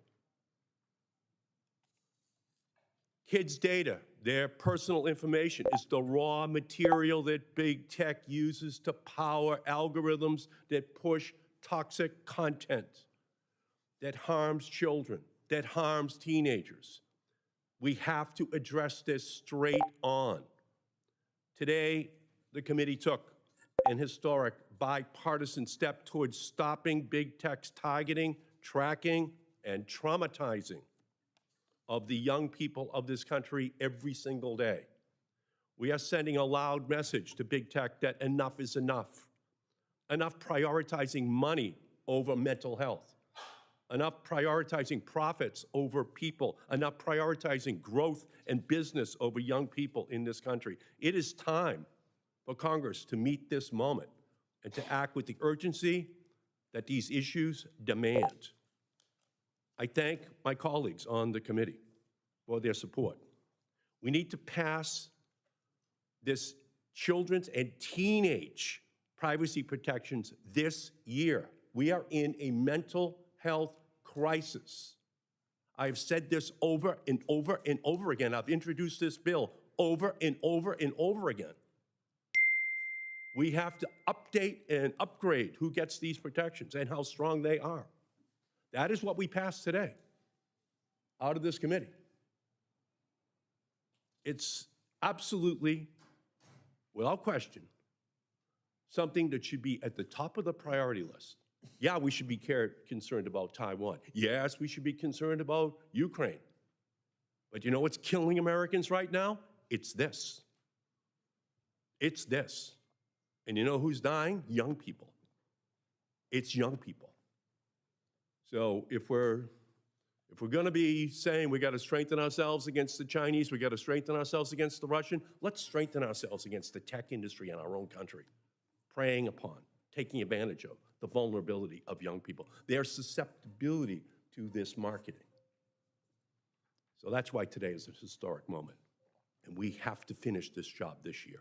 Kids' data, their personal information, is the raw material that big tech uses to power algorithms that push toxic content that harms children, that harms teenagers. We have to address this straight on. Today, the committee took an historic bipartisan step towards stopping big tech's targeting, tracking, and traumatizing of the young people of this country every single day. We are sending a loud message to big tech that enough is enough. Enough prioritizing money over mental health. Enough prioritizing profits over people. Enough prioritizing growth and business over young people in this country. It is time for Congress to meet this moment and to act with the urgency that these issues demand. I thank my colleagues on the committee for their support. We need to pass this children's and teenage privacy protections this year. We are in a mental health crisis. I've said this over and over and over again. I've introduced this bill over and over and over again. We have to update and upgrade who gets these protections and how strong they are. That is what we passed today out of this committee. It's absolutely, without question, something that should be at the top of the priority list. Yeah, we should be concerned about Taiwan. Yes, we should be concerned about Ukraine. But you know what's killing Americans right now? It's this. It's this. And you know who's dying? Young people. It's young people. So if we're going to be saying we got to strengthen ourselves against the Chinese, we got to strengthen ourselves against the Russian, let's strengthen ourselves against the tech industry in our own country, preying upon, taking advantage of the vulnerability of young people, their susceptibility to this marketing. So that's why today is a historic moment, and we have to finish this job this year.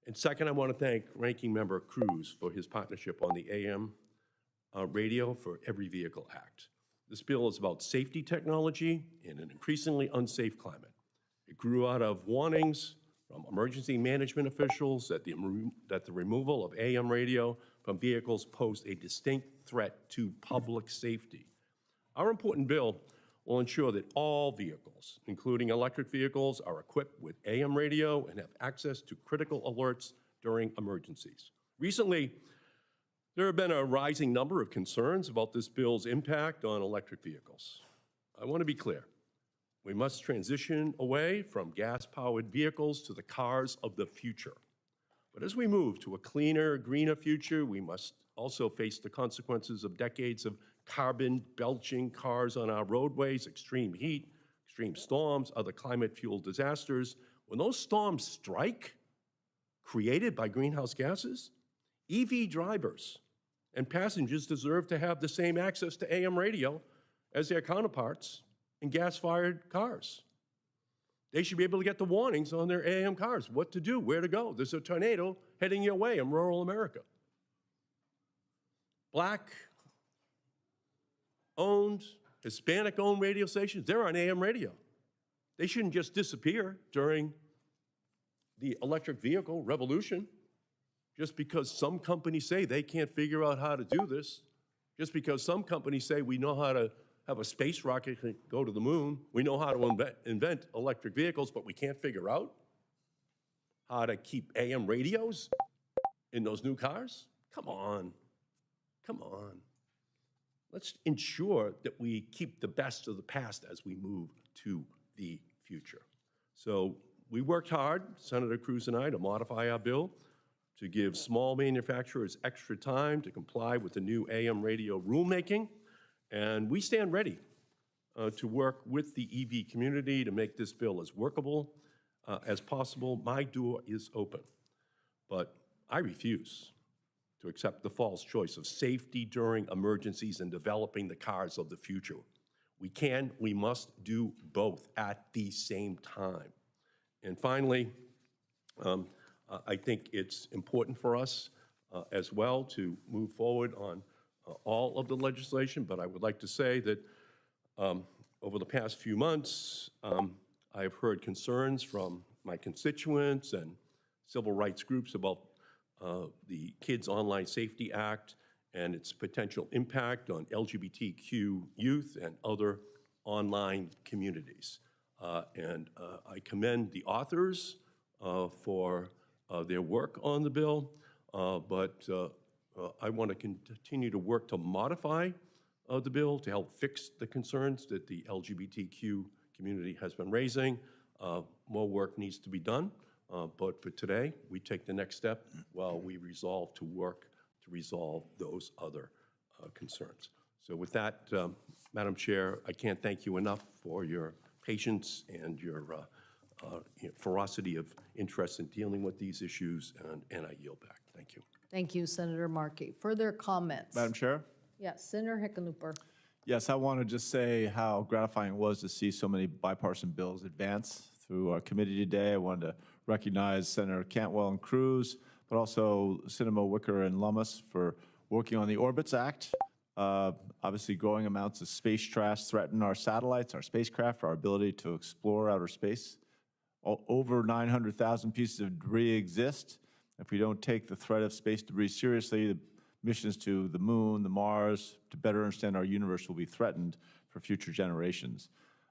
And second, I want to thank Ranking Member Cruz for his partnership on the AM Radio for Every Vehicle Act. This bill is about safety technology in an increasingly unsafe climate. It grew out of warnings from emergency management officials that the removal of AM radio from vehicles posed a distinct threat to public safety. Our important bill will ensure that all vehicles, including electric vehicles, are equipped with AM radio and have access to critical alerts during emergencies. Recently, there have been a rising number of concerns about this bill's impact on electric vehicles. I want to be clear. We must transition away from gas-powered vehicles to the cars of the future. But as we move to a cleaner, greener future, we must also face the consequences of decades of carbon-belching cars on our roadways, extreme heat, extreme storms, other climate-fueled disasters. When those storms strike, created by greenhouse gases, EV drivers and passengers deserve to have the same access to AM radio as their counterparts in gas-fired cars. They should be able to get the warnings on their AM cars, what to do, where to go. There's a tornado heading your way in rural America. Black-owned, Hispanic-owned radio stations, they're on AM radio. They shouldn't just disappear during the electric vehicle revolution just because some companies say they can't figure out how to do this, just because some companies say we know how to have a space rocket to go to the moon, we know how to invent electric vehicles, but we can't figure out how to keep AM radios in those new cars? Come on. Come on. Let's ensure that we keep the best of the past as we move to the future. So we worked hard, Senator Cruz and I, to modify our bill to give small manufacturers extra time to comply with the new AM radio rulemaking, and we stand ready to work with the EV community to make this bill as workable as possible. My door is open, but I refuse to accept the false choice of safety during emergencies and developing the cars of the future. We must do both at the same time. And finally, I think it's important for us as well to move forward on all of the legislation, but I would like to say that over the past few months, I have heard concerns from my constituents and civil rights groups about the Kids Online Safety Act and its potential impact on LGBTQ youth and other online communities. And I commend the authors for their work on the bill, but I want to continue to work to modify the bill to help fix the concerns that the LGBTQ community has been raising. More work needs to be done, but for today, we take the next step while we resolve to work to resolve those other concerns. So with that, Madam Chair, I can't thank you enough for your patience and your ferocity of interest in dealing with these issues, and I yield back. Thank you. Thank you, Senator Markey. Further comments? Madam Chair? Yes, Senator Hickenlooper. Yes, I want to just say how gratifying it was to see so many bipartisan bills advance through our committee today. I wanted to recognize Senator Cantwell and Cruz, but also Sinema, Wicker, and Lummis for working on the Orbits Act. Obviously, growing amounts of space trash threaten our satellites, our spacecraft, our ability to explore outer space. Over 900,000 pieces of debris exist. If we don't take the threat of space debris seriously, the missions to the moon, the Mars, to better understand our universe will be threatened for future generations.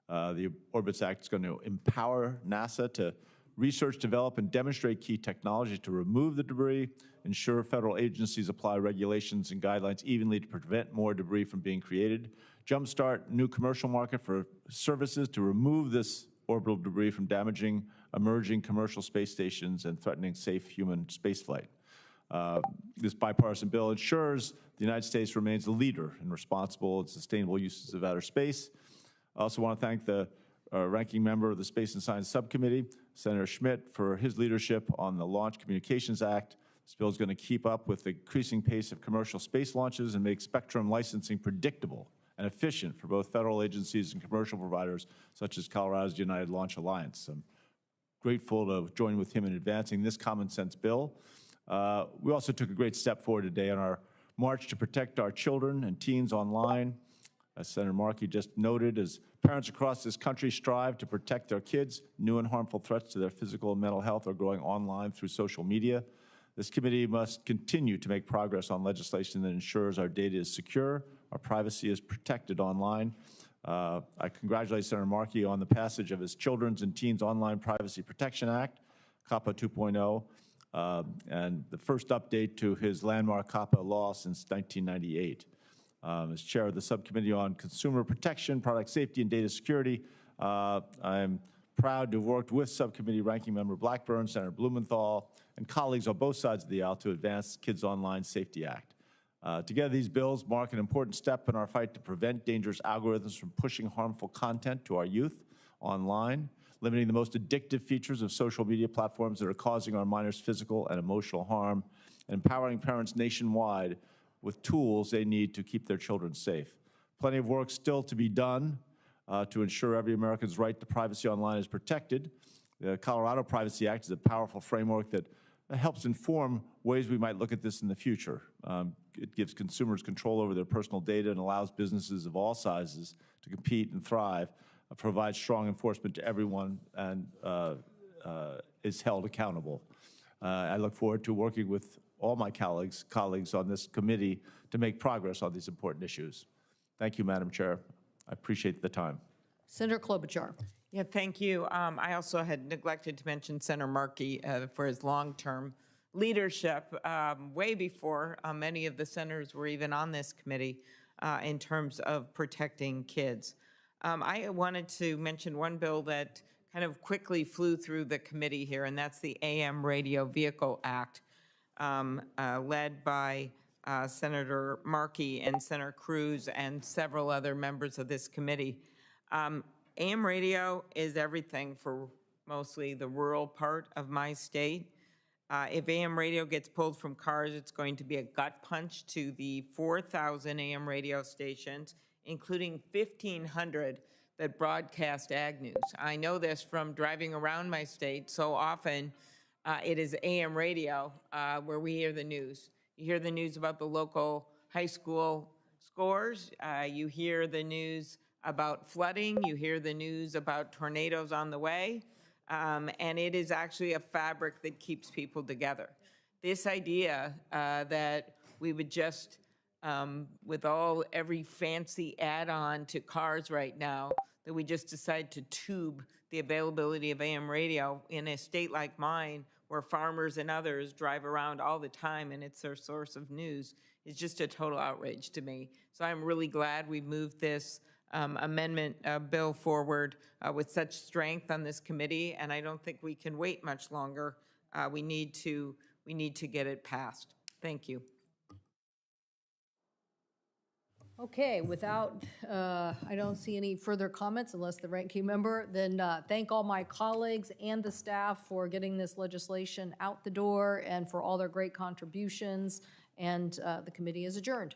The Orbits Act is going to empower NASA to research, develop, and demonstrate key technologies to remove the debris, ensure federal agencies apply regulations and guidelines evenly to prevent more debris from being created, jumpstart new commercial market for services to remove this orbital debris from damaging emerging commercial space stations and threatening safe human spaceflight. This bipartisan bill ensures the United States remains the leader in responsible and sustainable uses of outer space. I also want to thank the ranking member of the Space and Science Subcommittee, Senator Schmidt, for his leadership on the Launch Communications Act. This bill is going to keep up with the increasing pace of commercial space launches and make spectrum licensing predictable and efficient for both federal agencies and commercial providers, such as Colorado's United Launch Alliance. I'm grateful to join with him in advancing this common sense bill. We also took a great step forward today on our march to protect our children and teens online. As Senator Markey just noted, as parents across this country strive to protect their kids, new and harmful threats to their physical and mental health are growing online through social media. This committee must continue to make progress on legislation that ensures our data is secure, our privacy is protected online. I congratulate Senator Markey on the passage of his Children's and Teens Online Privacy Protection Act, COPPA 2.0, and the first update to his landmark COPPA law since 1998. As chair of the Subcommittee on Consumer Protection, Product Safety, and Data Security, I'm proud to have worked with Subcommittee Ranking Member Blackburn, Senator Blumenthal, and colleagues on both sides of the aisle to advance Kids Online Safety Act. Together, these bills mark an important step in our fight to prevent dangerous algorithms from pushing harmful content to our youth online, limiting the most addictive features of social media platforms that are causing our minors physical and emotional harm, and empowering parents nationwide with tools they need to keep their children safe. Plenty of work still to be done to ensure every American's right to privacy online is protected. The Colorado Privacy Act is a powerful framework that helps inform ways we might look at this in the future. It gives consumers control over their personal data and allows businesses of all sizes to compete and thrive, provides strong enforcement to everyone, and is held accountable. I look forward to working with all my colleagues on this committee to make progress on these important issues. Thank you, Madam Chair. I appreciate the time. Senator Klobuchar. Yeah, thank you. I also had neglected to mention Senator Markey for his long-term leadership way before many of the senators were even on this committee in terms of protecting kids. I wanted to mention one bill that kind of quickly flew through the committee here, and that's the AM Radio Vehicle Act, led by Senator Markey and Senator Cruz and several other members of this committee. AM radio is everything for mostly the rural part of my state. If AM radio gets pulled from cars, it's going to be a gut punch to the 4,000 AM radio stations, including 1,500 that broadcast ag news. I know this from driving around my state. So often it is AM radio where we hear the news. You hear the news about the local high school scores. You hear the news about flooding. You hear the news about tornadoes on the way. And it is actually a fabric that keeps people together. This idea that we would just, with every fancy add-on to cars right now, that we just decide to tube the availability of AM radio in a state like mine, where farmers and others drive around all the time and it's their source of news, is just a total outrage to me. So I'm really glad we moved this amendment bill forward with such strength on this committee, and I don't think we can wait much longer. We need to get it passed. Thank you. Okay, without, I don't see any further comments unless the ranking member, then thank all my colleagues and the staff for getting this legislation out the door and for all their great contributions, and the committee is adjourned.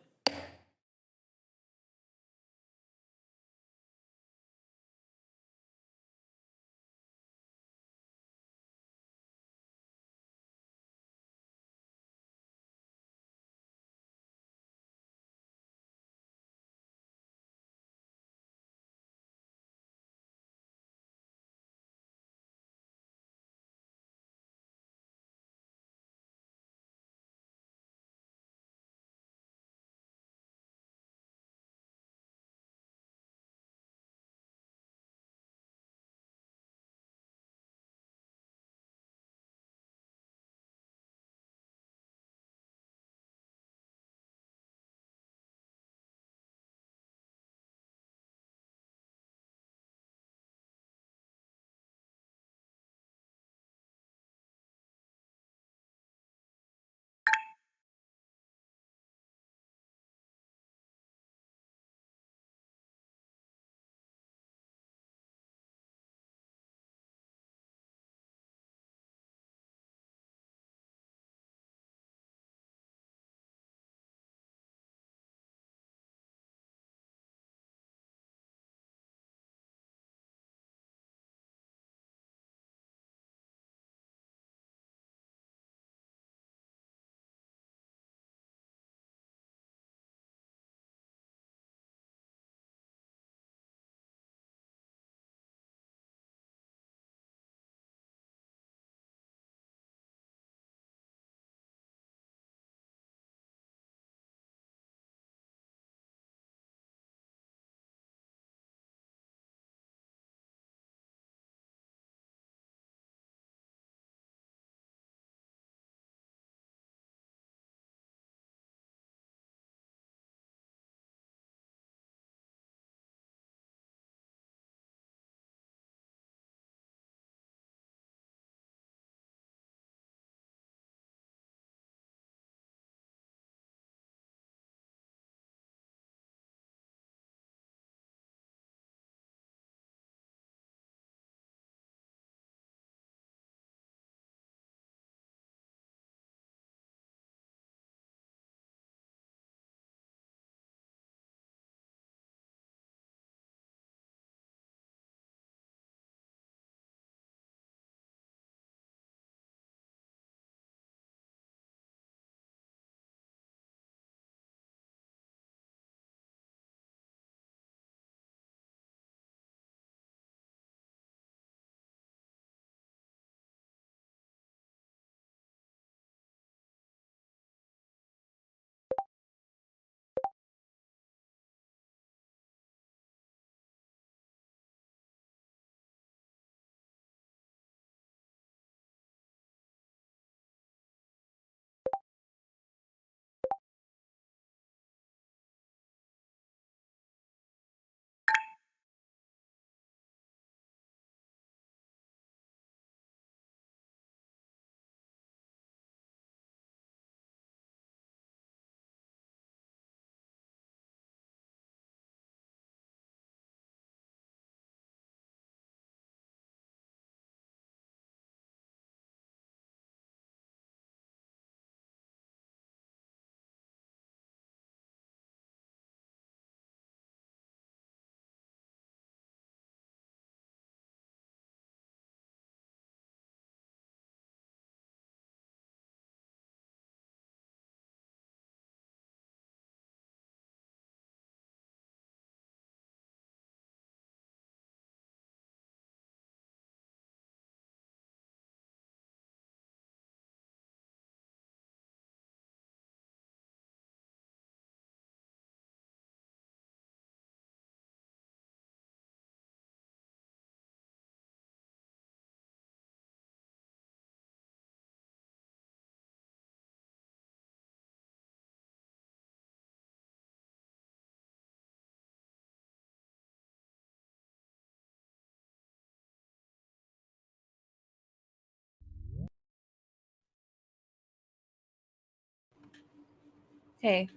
Hey.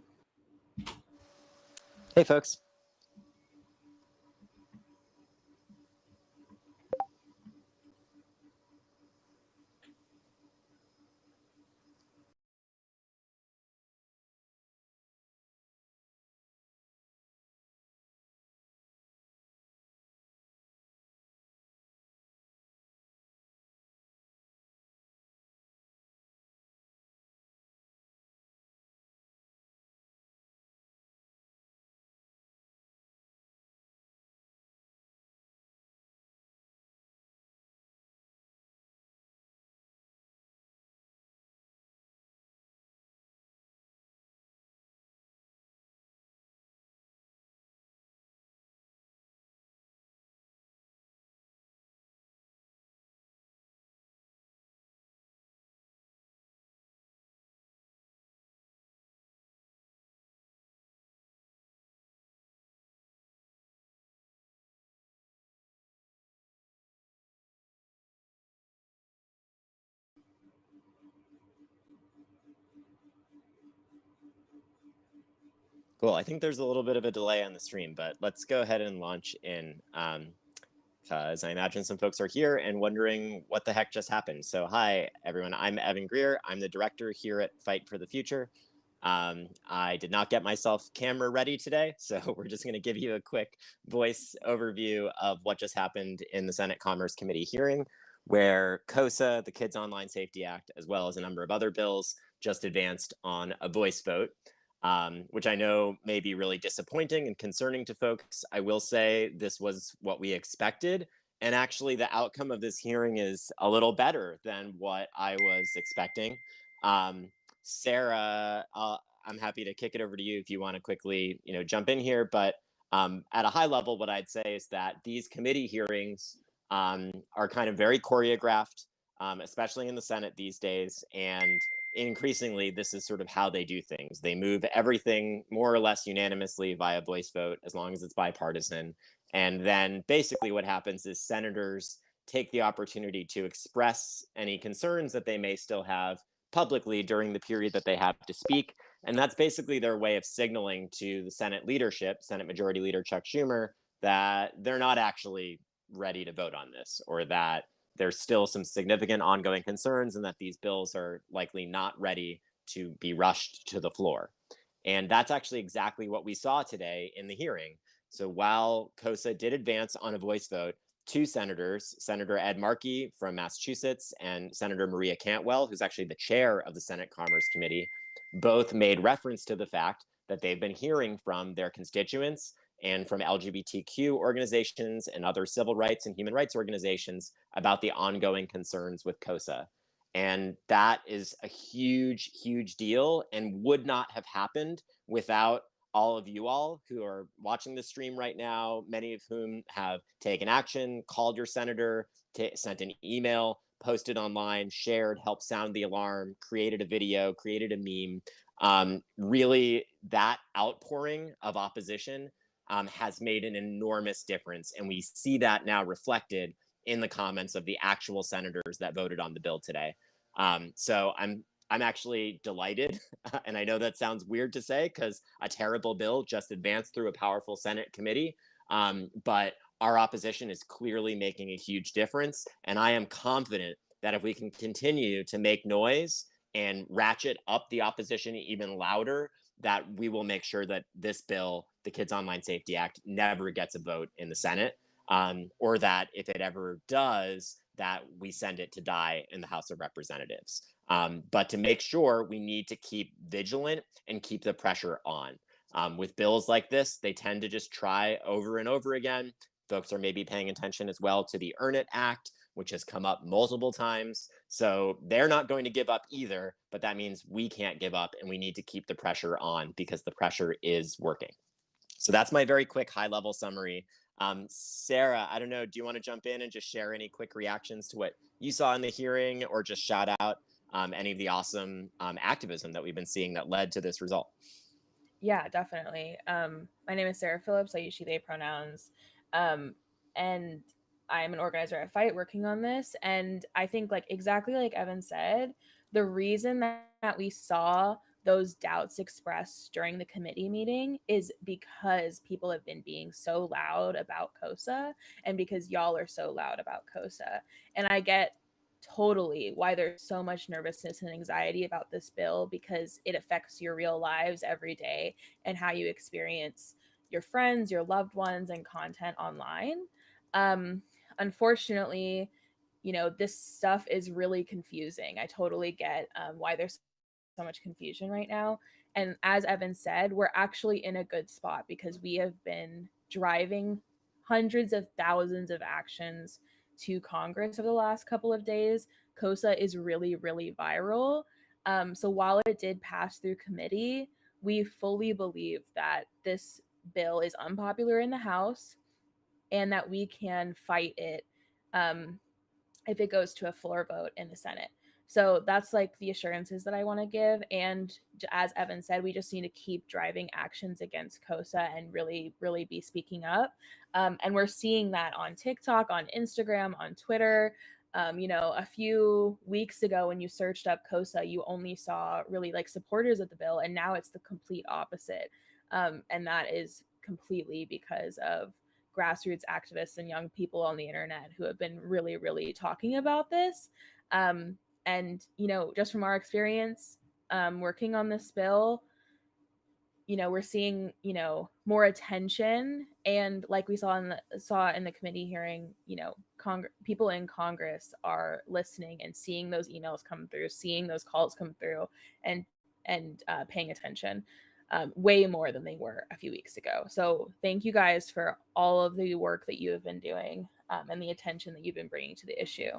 Hey, folks. Cool. I think there's a little bit of a delay on the stream, but let's go ahead and launch in, because I imagine some folks are here and wondering what the heck just happened. So hi, everyone. I'm Evan Greer. I'm the director here at Fight for the Future. I did not get myself camera ready today, so we're just going to give you a quick voice overview of what just happened in the Senate Commerce Committee hearing, where KOSA, the Kids Online Safety Act, as well as a number of other bills, just advanced on a voice vote. Which I know may be really disappointing and concerning to folks. I will say this was what we expected. And actually, the outcome of this hearing is a little better than what I was expecting. Sarah, I'm happy to kick it over to you if you want to quickly, jump in here. But at a high level, what I'd say is that these committee hearings are kind of very choreographed, especially in the Senate these days. And increasingly, this is sort of how they do things. They move everything more or less unanimously via voice vote, as long as it's bipartisan. And then basically what happens is senators take the opportunity to express any concerns that they may still have publicly during the period that they have to speak. And that's basically their way of signaling to the Senate leadership, Senate Majority Leader Chuck Schumer, that they're not actually ready to vote on this, or that there's still some significant ongoing concerns and that these bills are likely not ready to be rushed to the floor. And that's actually exactly what we saw today in the hearing. So while KOSA did advance on a voice vote, two senators, Senator Ed Markey from Massachusetts and Senator Maria Cantwell, who's actually the chair of the Senate Commerce Committee, both made reference to the fact that they've been hearing from their constituents and from LGBTQ organizations and other civil rights and human rights organizations about the ongoing concerns with KOSA. And that is a huge, huge deal and would not have happened without all of you all who are watching the stream right now, many of whom have taken action, called your senator, sent an email, posted online, shared, helped sound the alarm, created a video, created a meme. Really, that outpouring of opposition has made an enormous difference. And we see that now reflected in the comments of the actual senators that voted on the bill today. So I'm actually delighted. And I know that sounds weird to say because a terrible bill just advanced through a powerful Senate committee. But our opposition is clearly making a huge difference. And I am confident that if we can continue to make noise and ratchet up the opposition even louder, that we will make sure that this bill, the Kids Online Safety Act, never gets a vote in the Senate, or that if it ever does, that we send it to die in the House of Representatives. But to make sure, we need to keep vigilant and keep the pressure on. With bills like this, they tend to just try over and over again. Folks are maybe paying attention as well to the Earn It Act, which has come up multiple times. So they're not going to give up either, but that means we can't give up and we need to keep the pressure on because the pressure is working. So that's my very quick high-level summary. Sarah, I don't know, do you want to jump in and just share any quick reactions to what you saw in the hearing, or just shout out any of the awesome activism that we've been seeing that led to this result? Yeah, definitely. My name is Sarah Phillips. I use she, they pronouns. And I'm an organizer at Fight working on this. And I think exactly like Evan said, the reason that we saw those doubts expressed during the committee meeting is because people have been being so loud about KOSA and because y'all are so loud about KOSA. And I get totally why there's so much nervousness and anxiety about this bill, because it affects your real lives every day and how you experience your friends, your loved ones, and content online. Unfortunately, this stuff is really confusing. I totally get why there's so much confusion right now. And as Evan said, we're actually in a good spot because we have been driving hundreds of thousands of actions to Congress over the last couple of days. KOSA is really, really viral. So while it did pass through committee, we fully believe that this bill is unpopular in the House and that we can fight it if it goes to a floor vote in the Senate. So that's like the assurances that I want to give. And as Evan said, we just need to keep driving actions against KOSA and really, really be speaking up. And we're seeing that on TikTok, on Instagram, on Twitter. A few weeks ago when you searched up KOSA, you only saw really like supporters of the bill. And now it's the complete opposite. And that is completely because of grassroots activists and young people on the internet who have been really, really talking about this. And, just from our experience working on this bill, we're seeing, more attention. And like we saw in the committee hearing, people in Congress are listening and seeing those emails come through, seeing those calls come through, and paying attention. Way more than they were a few weeks ago. So thank you guys for all of the work that you have been doing and the attention that you've been bringing to the issue.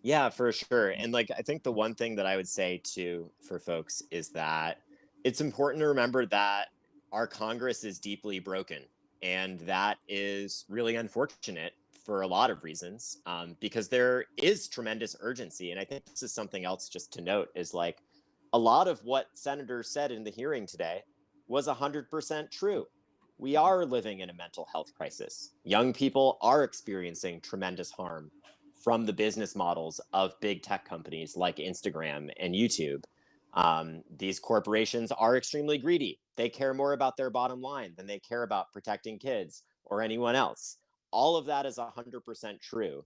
Yeah, for sure. And I think the one thing that I would say for folks is that it's important to remember that our Congress is deeply broken. And that is really unfortunate for a lot of reasons, because there is tremendous urgency. And I think this is something else just to note is a lot of what senators said in the hearing today was 100% true. We are living in a mental health crisis. Young people are experiencing tremendous harm from the business models of big tech companies like Instagram and YouTube. These corporations are extremely greedy. They care more about their bottom line than they care about protecting kids or anyone else. All of that is 100% true.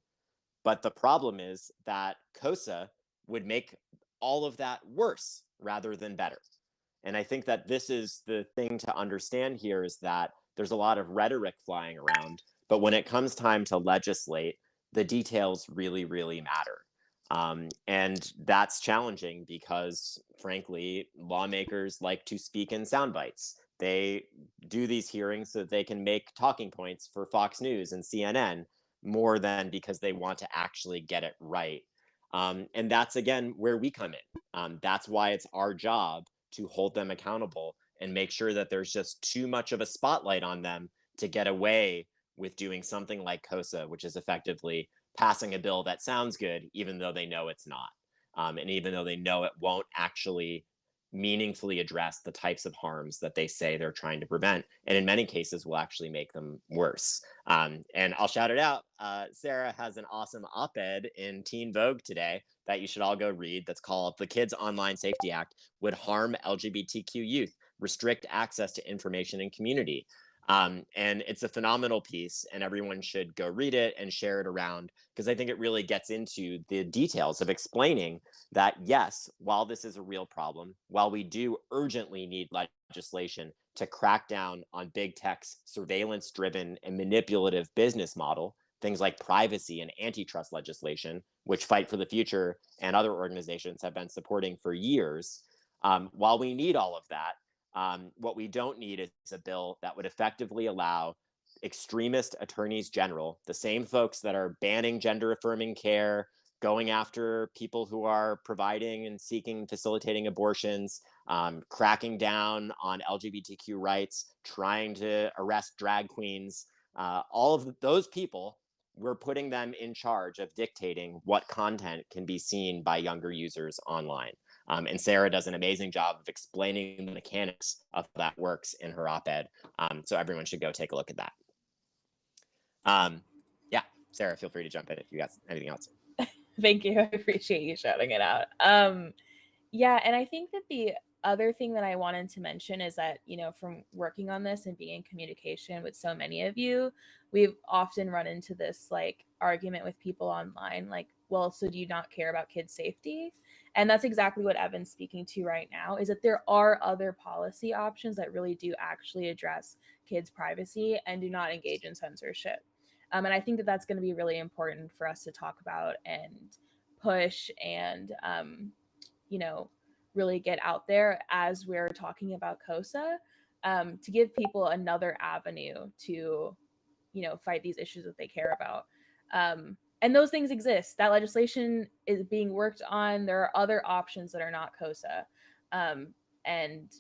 But the problem is that KOSA would make all of that worse rather than better. And I think that this is the thing to understand here is that there's a lot of rhetoric flying around, but when it comes time to legislate, the details really, really matter. And that's challenging because, frankly, lawmakers like to speak in sound bites. They do these hearings so that they can make talking points for Fox News and CNN more than because they want to actually get it right. And that's, again, where we come in. That's why it's our job to hold them accountable and make sure that there's just too much of a spotlight on them to get away with doing something like KOSA, which is effectively passing a bill that sounds good, even though they know it's not. And even though they know it won't actually meaningfully address the types of harms that they say they're trying to prevent, and in many cases will actually make them worse. And I'll shout it out. Sarah has an awesome op-ed in Teen Vogue today that you should all go read that's called "The Kids Online Safety Act Would Harm LGBTQ Youth, Restrict Access to Information and Community." And it's a phenomenal piece, and everyone should go read it and share it around, because I think it really gets into the details of explaining that, yes, while this is a real problem, while we do urgently need legislation to crack down on big tech's surveillance-driven and manipulative business model, things like privacy and antitrust legislation, which Fight for the Future and other organizations have been supporting for years, while we need all of that, what we don't need is a bill that would effectively allow extremist attorneys general, the same folks that are banning gender affirming care, going after people who are providing and seeking, facilitating abortions, cracking down on LGBTQ rights, trying to arrest drag queens, all of those people, we're putting them in charge of dictating what content can be seen by younger users online. And Sarah does an amazing job of explaining the mechanics of how that works in her op-ed. So everyone should go take a look at that. Yeah, Sarah, feel free to jump in if you got anything else. Thank you. I appreciate you shouting it out. Yeah, and I think that the other thing that I wanted to mention is that, from working on this and being in communication with so many of you, we've often run into this like argument with people online, like, well, so do you not care about kids' safety? And that's exactly what Evan's speaking to right now, is that there are other policy options that really do actually address kids' privacy and do not engage in censorship. And I think that that's going to be really important for us to talk about and push and, really get out there as we're talking about KOSA, to give people another avenue to, fight these issues that they care about. And those things exist. That legislation is being worked on. There are other options that are not KOSA. And,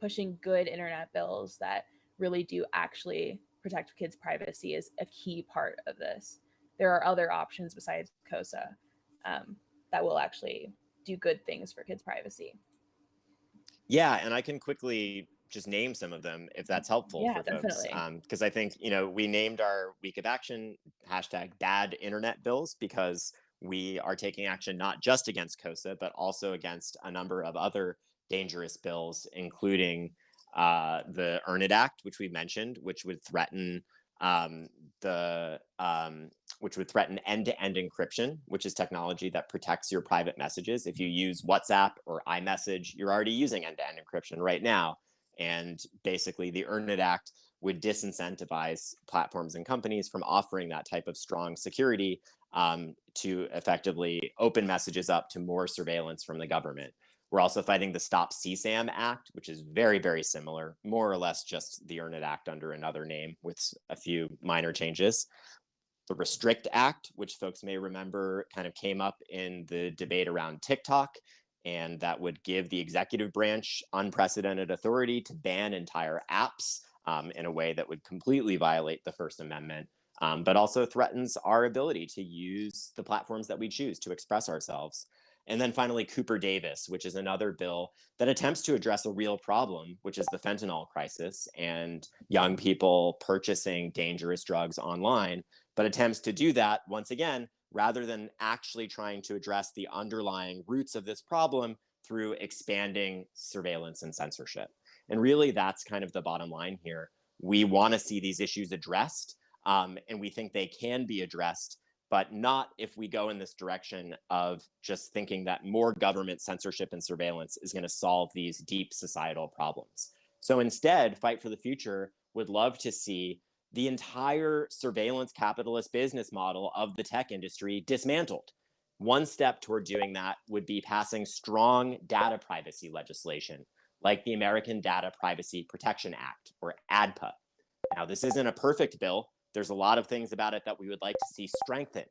pushing good internet bills that really do actually protect kids' privacy is a key part of this. There are other options besides KOSA that will actually do good things for kids' privacy. Yeah, and I can quickly just name some of them if that's helpful Yeah, for folks. definitely. Because I think, we named our week of action #bad internet bills because we are taking action not just against KOSA, but also against a number of other dangerous bills, including the Earn It Act, which we mentioned, which would threaten the which would threaten end-to-end encryption, which is technology that protects your private messages. If you use WhatsApp or iMessage, you're already using end-to-end encryption right now. And basically, the Earn It Act would disincentivize platforms and companies from offering that type of strong security to effectively open messages up to more surveillance from the government. We're also fighting the Stop CSAM Act, which is very, very similar, more or less just the Earn It Act under another name with a few minor changes. The Restrict Act, which folks may remember kind of came up in the debate around TikTok, and that would give the executive branch unprecedented authority to ban entire apps in a way that would completely violate the First Amendment, but also threatens our ability to use the platforms that we choose to express ourselves. And then finally, Cooper Davis, which is another bill that attempts to address a real problem, which is the fentanyl crisis and young people purchasing dangerous drugs online, but attempts to do that, once again, rather than actually trying to address the underlying roots of this problem through expanding surveillance and censorship. And really, that's kind of the bottom line here. We want to see these issues addressed, and we think they can be addressed, but not if we go in this direction of just thinking that more government censorship and surveillance is going to solve these deep societal problems. So instead, Fight for the Future would love to see the entire surveillance capitalist business model of the tech industry dismantled. One step toward doing that would be passing strong data privacy legislation, like the American Data Privacy Protection Act, or ADPA. Now, this isn't a perfect bill. There's a lot of things about it that we would like to see strengthened,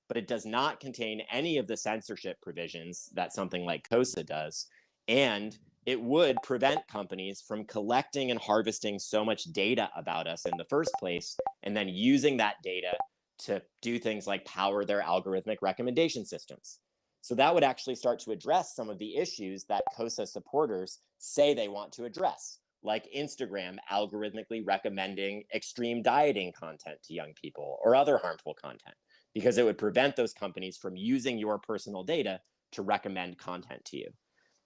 but it does not contain any of the censorship provisions that something like KOSA does, and it would prevent companies from collecting and harvesting so much data about us in the first place, and then using that data to do things like power their algorithmic recommendation systems. So that would actually start to address some of the issues that KOSA supporters say they want to address, like Instagram algorithmically recommending extreme dieting content to young people or other harmful content, because it would prevent those companies from using your personal data to recommend content to you.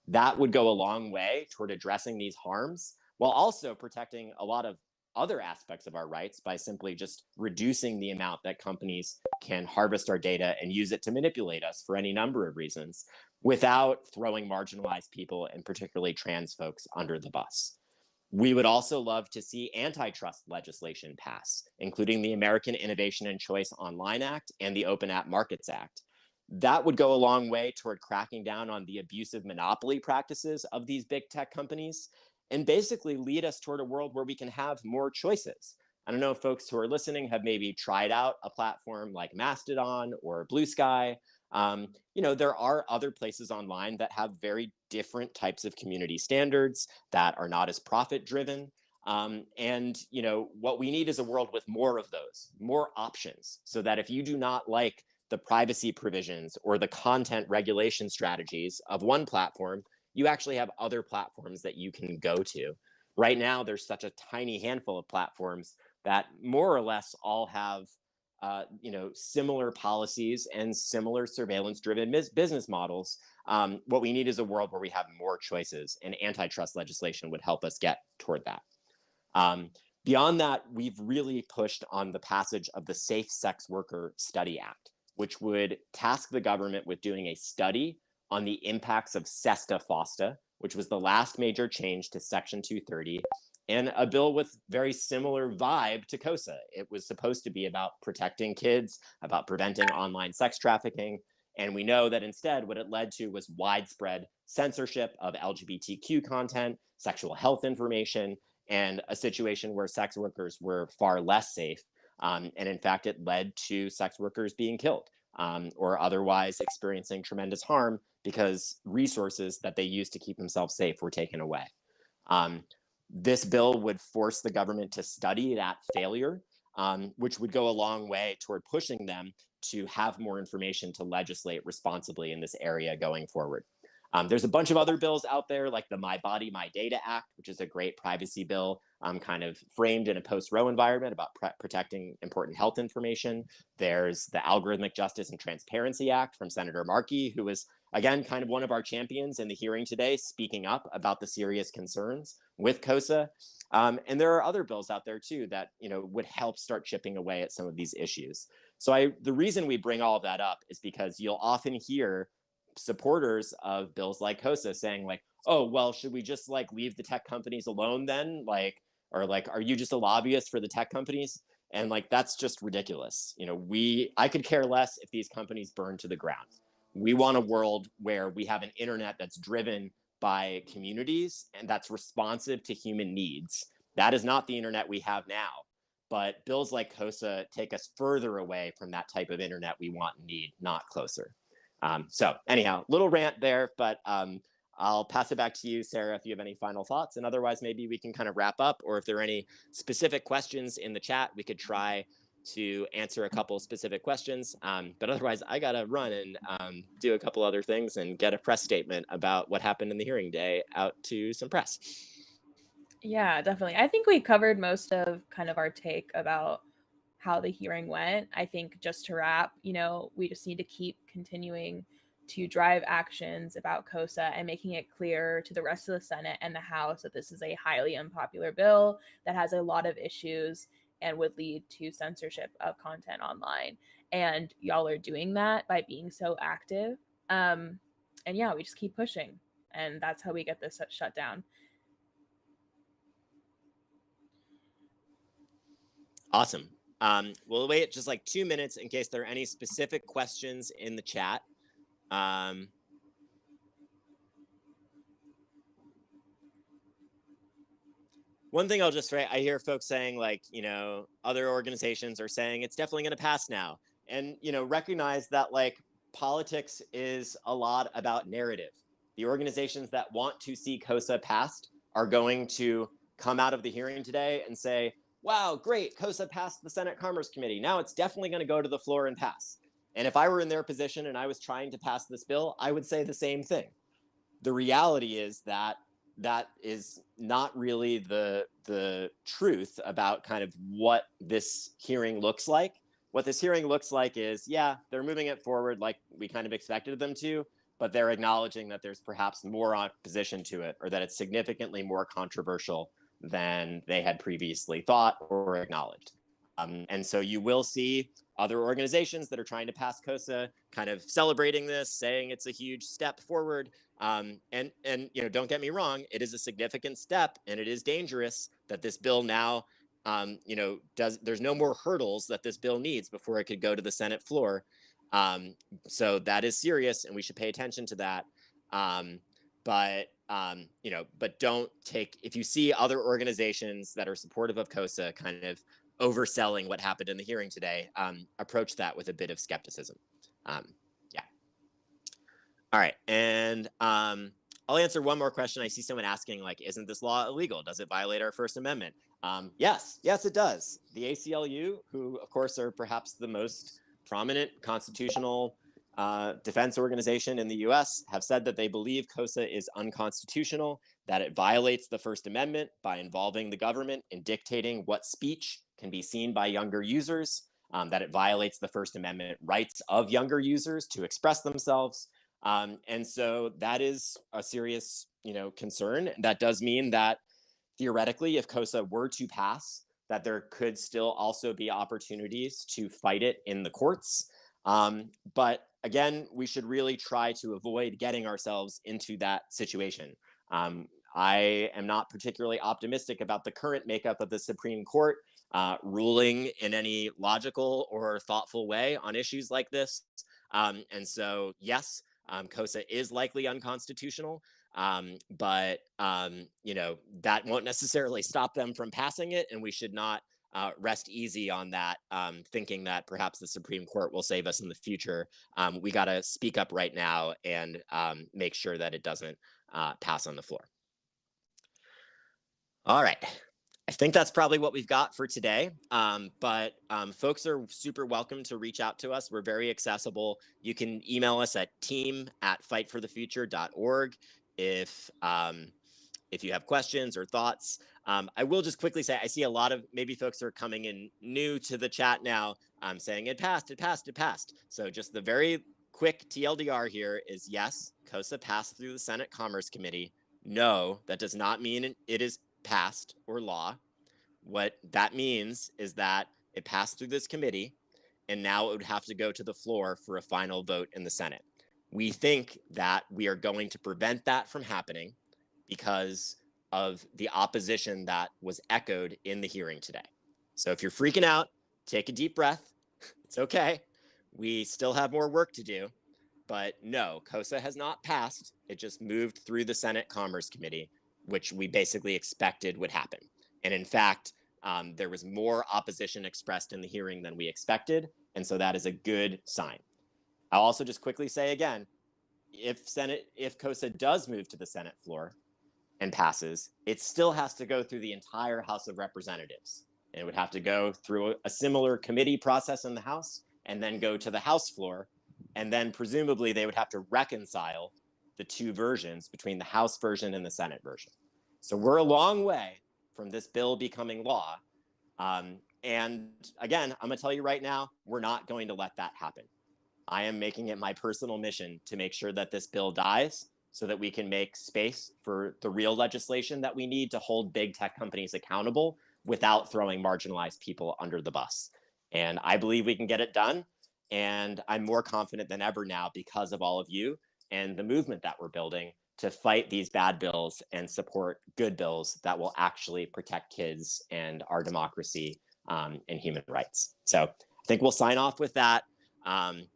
That would go a long way toward addressing these harms while also protecting a lot of other aspects of our rights by simply just reducing the amount that companies can harvest our data and use it to manipulate us for any number of reasons without throwing marginalized people and particularly trans folks under the bus. We would also love to see antitrust legislation pass, including the American Innovation and Choice Online Act and the Open App Markets Act. That would go a long way toward cracking down on the abusive monopoly practices of these big tech companies and basically lead us toward a world where we can have more choices. I don't know if folks who are listening have maybe tried out a platform like Mastodon or Blue Sky. There are other places online that have very different types of community standards that are not as profit driven. What we need is a world with more of those, more options, so that if you do not like the privacy provisions or the content regulation strategies of one platform, you actually have other platforms that you can go to. Right now, there's such a tiny handful of platforms that more or less all have similar policies and similar surveillance-driven business models. What we need is a world where we have more choices, and antitrust legislation would help us get toward that. Beyond that, we've really pushed on the passage of the Safe Sex Worker Study Act, which would task the government with doing a study on the impacts of SESTA FOSTA, which was the last major change to Section 230, and a bill with very similar vibe to KOSA. It was supposed to be about protecting kids, about preventing online sex trafficking, and we know that instead what it led to was widespread censorship of LGBTQ content, sexual health information, and a situation where sex workers were far less safe. And in fact, it led to sex workers being killed or otherwise experiencing tremendous harm because resources that they used to keep themselves safe were taken away. This bill would force the government to study that failure, which would go a long way toward pushing them to have more information to legislate responsibly in this area going forward. There's a bunch of other bills out there, like the My Body, My Data Act, which is a great privacy bill, kind of framed in a post-Roe environment about protecting important health information. There's the Algorithmic Justice and Transparency Act from Senator Markey, who was, again, kind of one of our champions in the hearing today, speaking up about the serious concerns with KOSA. And there are other bills out there, too, that would help start chipping away at some of these issues. So the reason we bring all of that up is because you'll often hear supporters of bills like KOSA saying like, oh, well, should we just like leave the tech companies alone then? Or are you just a lobbyist for the tech companies? And like, that's just ridiculous. I could care less if these companies burn to the ground. We want a world where we have an internet that's driven by communities and that's responsive to human needs. That is not the internet we have now. But bills like KOSA take us further away from that type of internet we want and need, not closer. So anyhow, little rant there, but I'll pass it back to you, Sarah, if you have any final thoughts. And otherwise, maybe we can kind of wrap up, or if there are any specific questions in the chat, we could try to answer a couple specific questions. But otherwise, I got to run and do a couple other things and get a press statement about what happened in the hearing day out to some press. Yeah, definitely. I think we covered most of kind of our take about how the hearing went. I think just to wrap, we just need to keep continuing to drive actions about KOSA and making it clear to the rest of the Senate and the House that this is a highly unpopular bill that has a lot of issues and would lead to censorship of content online. And y'all are doing that by being so active. And yeah, we just keep pushing. And that's how we get this shut down. Awesome. We'll wait just like 2 minutes in case there are any specific questions in the chat. One thing I'll just say, I hear folks saying like, other organizations are saying it's definitely going to pass now. And, recognize that like politics is a lot about narrative. The organizations that want to see KOSA passed are going to come out of the hearing today and say, wow, great, KOSA passed the Senate Commerce Committee. Now it's definitely going to go to the floor and pass. And if I were in their position and I was trying to pass this bill, I would say the same thing. The reality is that is not really the truth about kind of what this hearing looks like. What this hearing looks like is, yeah, they're moving it forward like we kind of expected them to, but they're acknowledging that there's perhaps more opposition to it or that it's significantly more controversial than they had previously thought or acknowledged. And so you will see other organizations that are trying to pass KOSA kind of celebrating this, saying it's a huge step forward. And don't get me wrong, it is a significant step and it is dangerous that this bill now, there's no more hurdles that this bill needs before it could go to the Senate floor. So that is serious and we should pay attention to that. But don't take, if you see other organizations that are supportive of KOSA kind of overselling what happened in the hearing today, approach that with a bit of skepticism. Yeah. All right. And I'll answer one more question. I see someone asking, like, isn't this law illegal? Does it violate our First Amendment? Yes, it does. The ACLU, who, of course, are perhaps the most prominent constitutional defense organization in the US, have said that they believe KOSA is unconstitutional, that it violates the First Amendment by involving the government in dictating what speech can be seen by younger users. that it violates the First Amendment rights of younger users to express themselves. And so that is a serious, concern. That does mean that theoretically, if KOSA were to pass, that there could still also be opportunities to fight it in the courts. But again, we should really try to avoid getting ourselves into that situation. I am not particularly optimistic about the current makeup of the Supreme Court ruling in any logical or thoughtful way on issues like this. And so, yes, KOSA is likely unconstitutional, but that won't necessarily stop them from passing it, and we should not rest easy on that, thinking that perhaps the Supreme Court will save us in the future. We got to speak up right now and make sure that it doesn't pass on the floor. All right. I think that's probably what we've got for today, but folks are super welcome to reach out to us. We're very accessible. You can email us at team@fightforthefuture.org if you have questions or thoughts. I will just quickly say, I see a lot of maybe folks are coming in new to the chat now, saying it passed, it passed, it passed. So just the very quick TLDR here is yes, KOSA passed through the Senate Commerce Committee. No, that does not mean it is passed or law. What that means is that it passed through this committee and now it would have to go to the floor for a final vote in the Senate. We think that we are going to prevent that from happening because of the opposition that was echoed in the hearing today. So if you're freaking out, take a deep breath. It's okay. We still have more work to do. But no, KOSA has not passed. It just moved through the Senate Commerce Committee, which we basically expected would happen. And in fact, there was more opposition expressed in the hearing than we expected. And so that is a good sign. I'll also just quickly say again, if KOSA does move to the Senate floor and passes, it still has to go through the entire House of Representatives. And it would have to go through a similar committee process in the House and then go to the House floor. And then presumably they would have to reconcile the two versions between the House version and the Senate version. So we're a long way from this bill becoming law. And again, I'm gonna tell you right now, we're not going to let that happen. I am making it my personal mission to make sure that this bill dies so that we can make space for the real legislation that we need to hold big tech companies accountable without throwing marginalized people under the bus. And I believe we can get it done. And I'm more confident than ever now because of all of you and the movement that we're building to fight these bad bills and support good bills that will actually protect kids and our democracy and human rights. So I think we'll sign off with that. And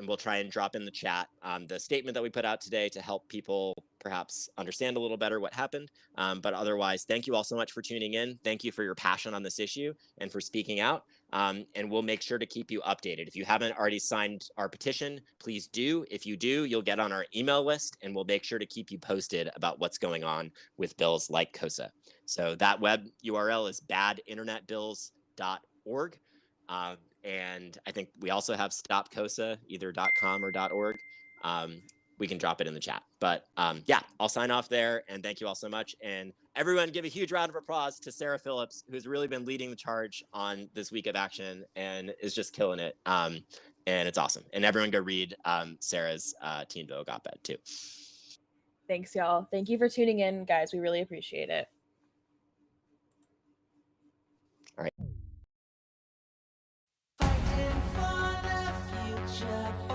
we'll try and drop in the chat the statement that we put out today to help people perhaps understand a little better what happened. But otherwise, thank you all so much for tuning in. Thank you for your passion on this issue and for speaking out. And we'll make sure to keep you updated. If you haven't already signed our petition, please do. If you do, you'll get on our email list and we'll make sure to keep you posted about what's going on with bills like KOSA. So that web URL is badinternetbills.org. And I think we also have Stop KOSA, either .com or .org. We can drop it in the chat. But yeah, I'll sign off there. And thank you all so much. And everyone give a huge round of applause to Sarah Phillips, who's really been leading the charge on this week of action and is just killing it. And it's awesome. And everyone go read Sarah's Teen Vogue op-ed too. Thanks, y'all. Thank you for tuning in, guys. We really appreciate it. All right. Fighting for the future.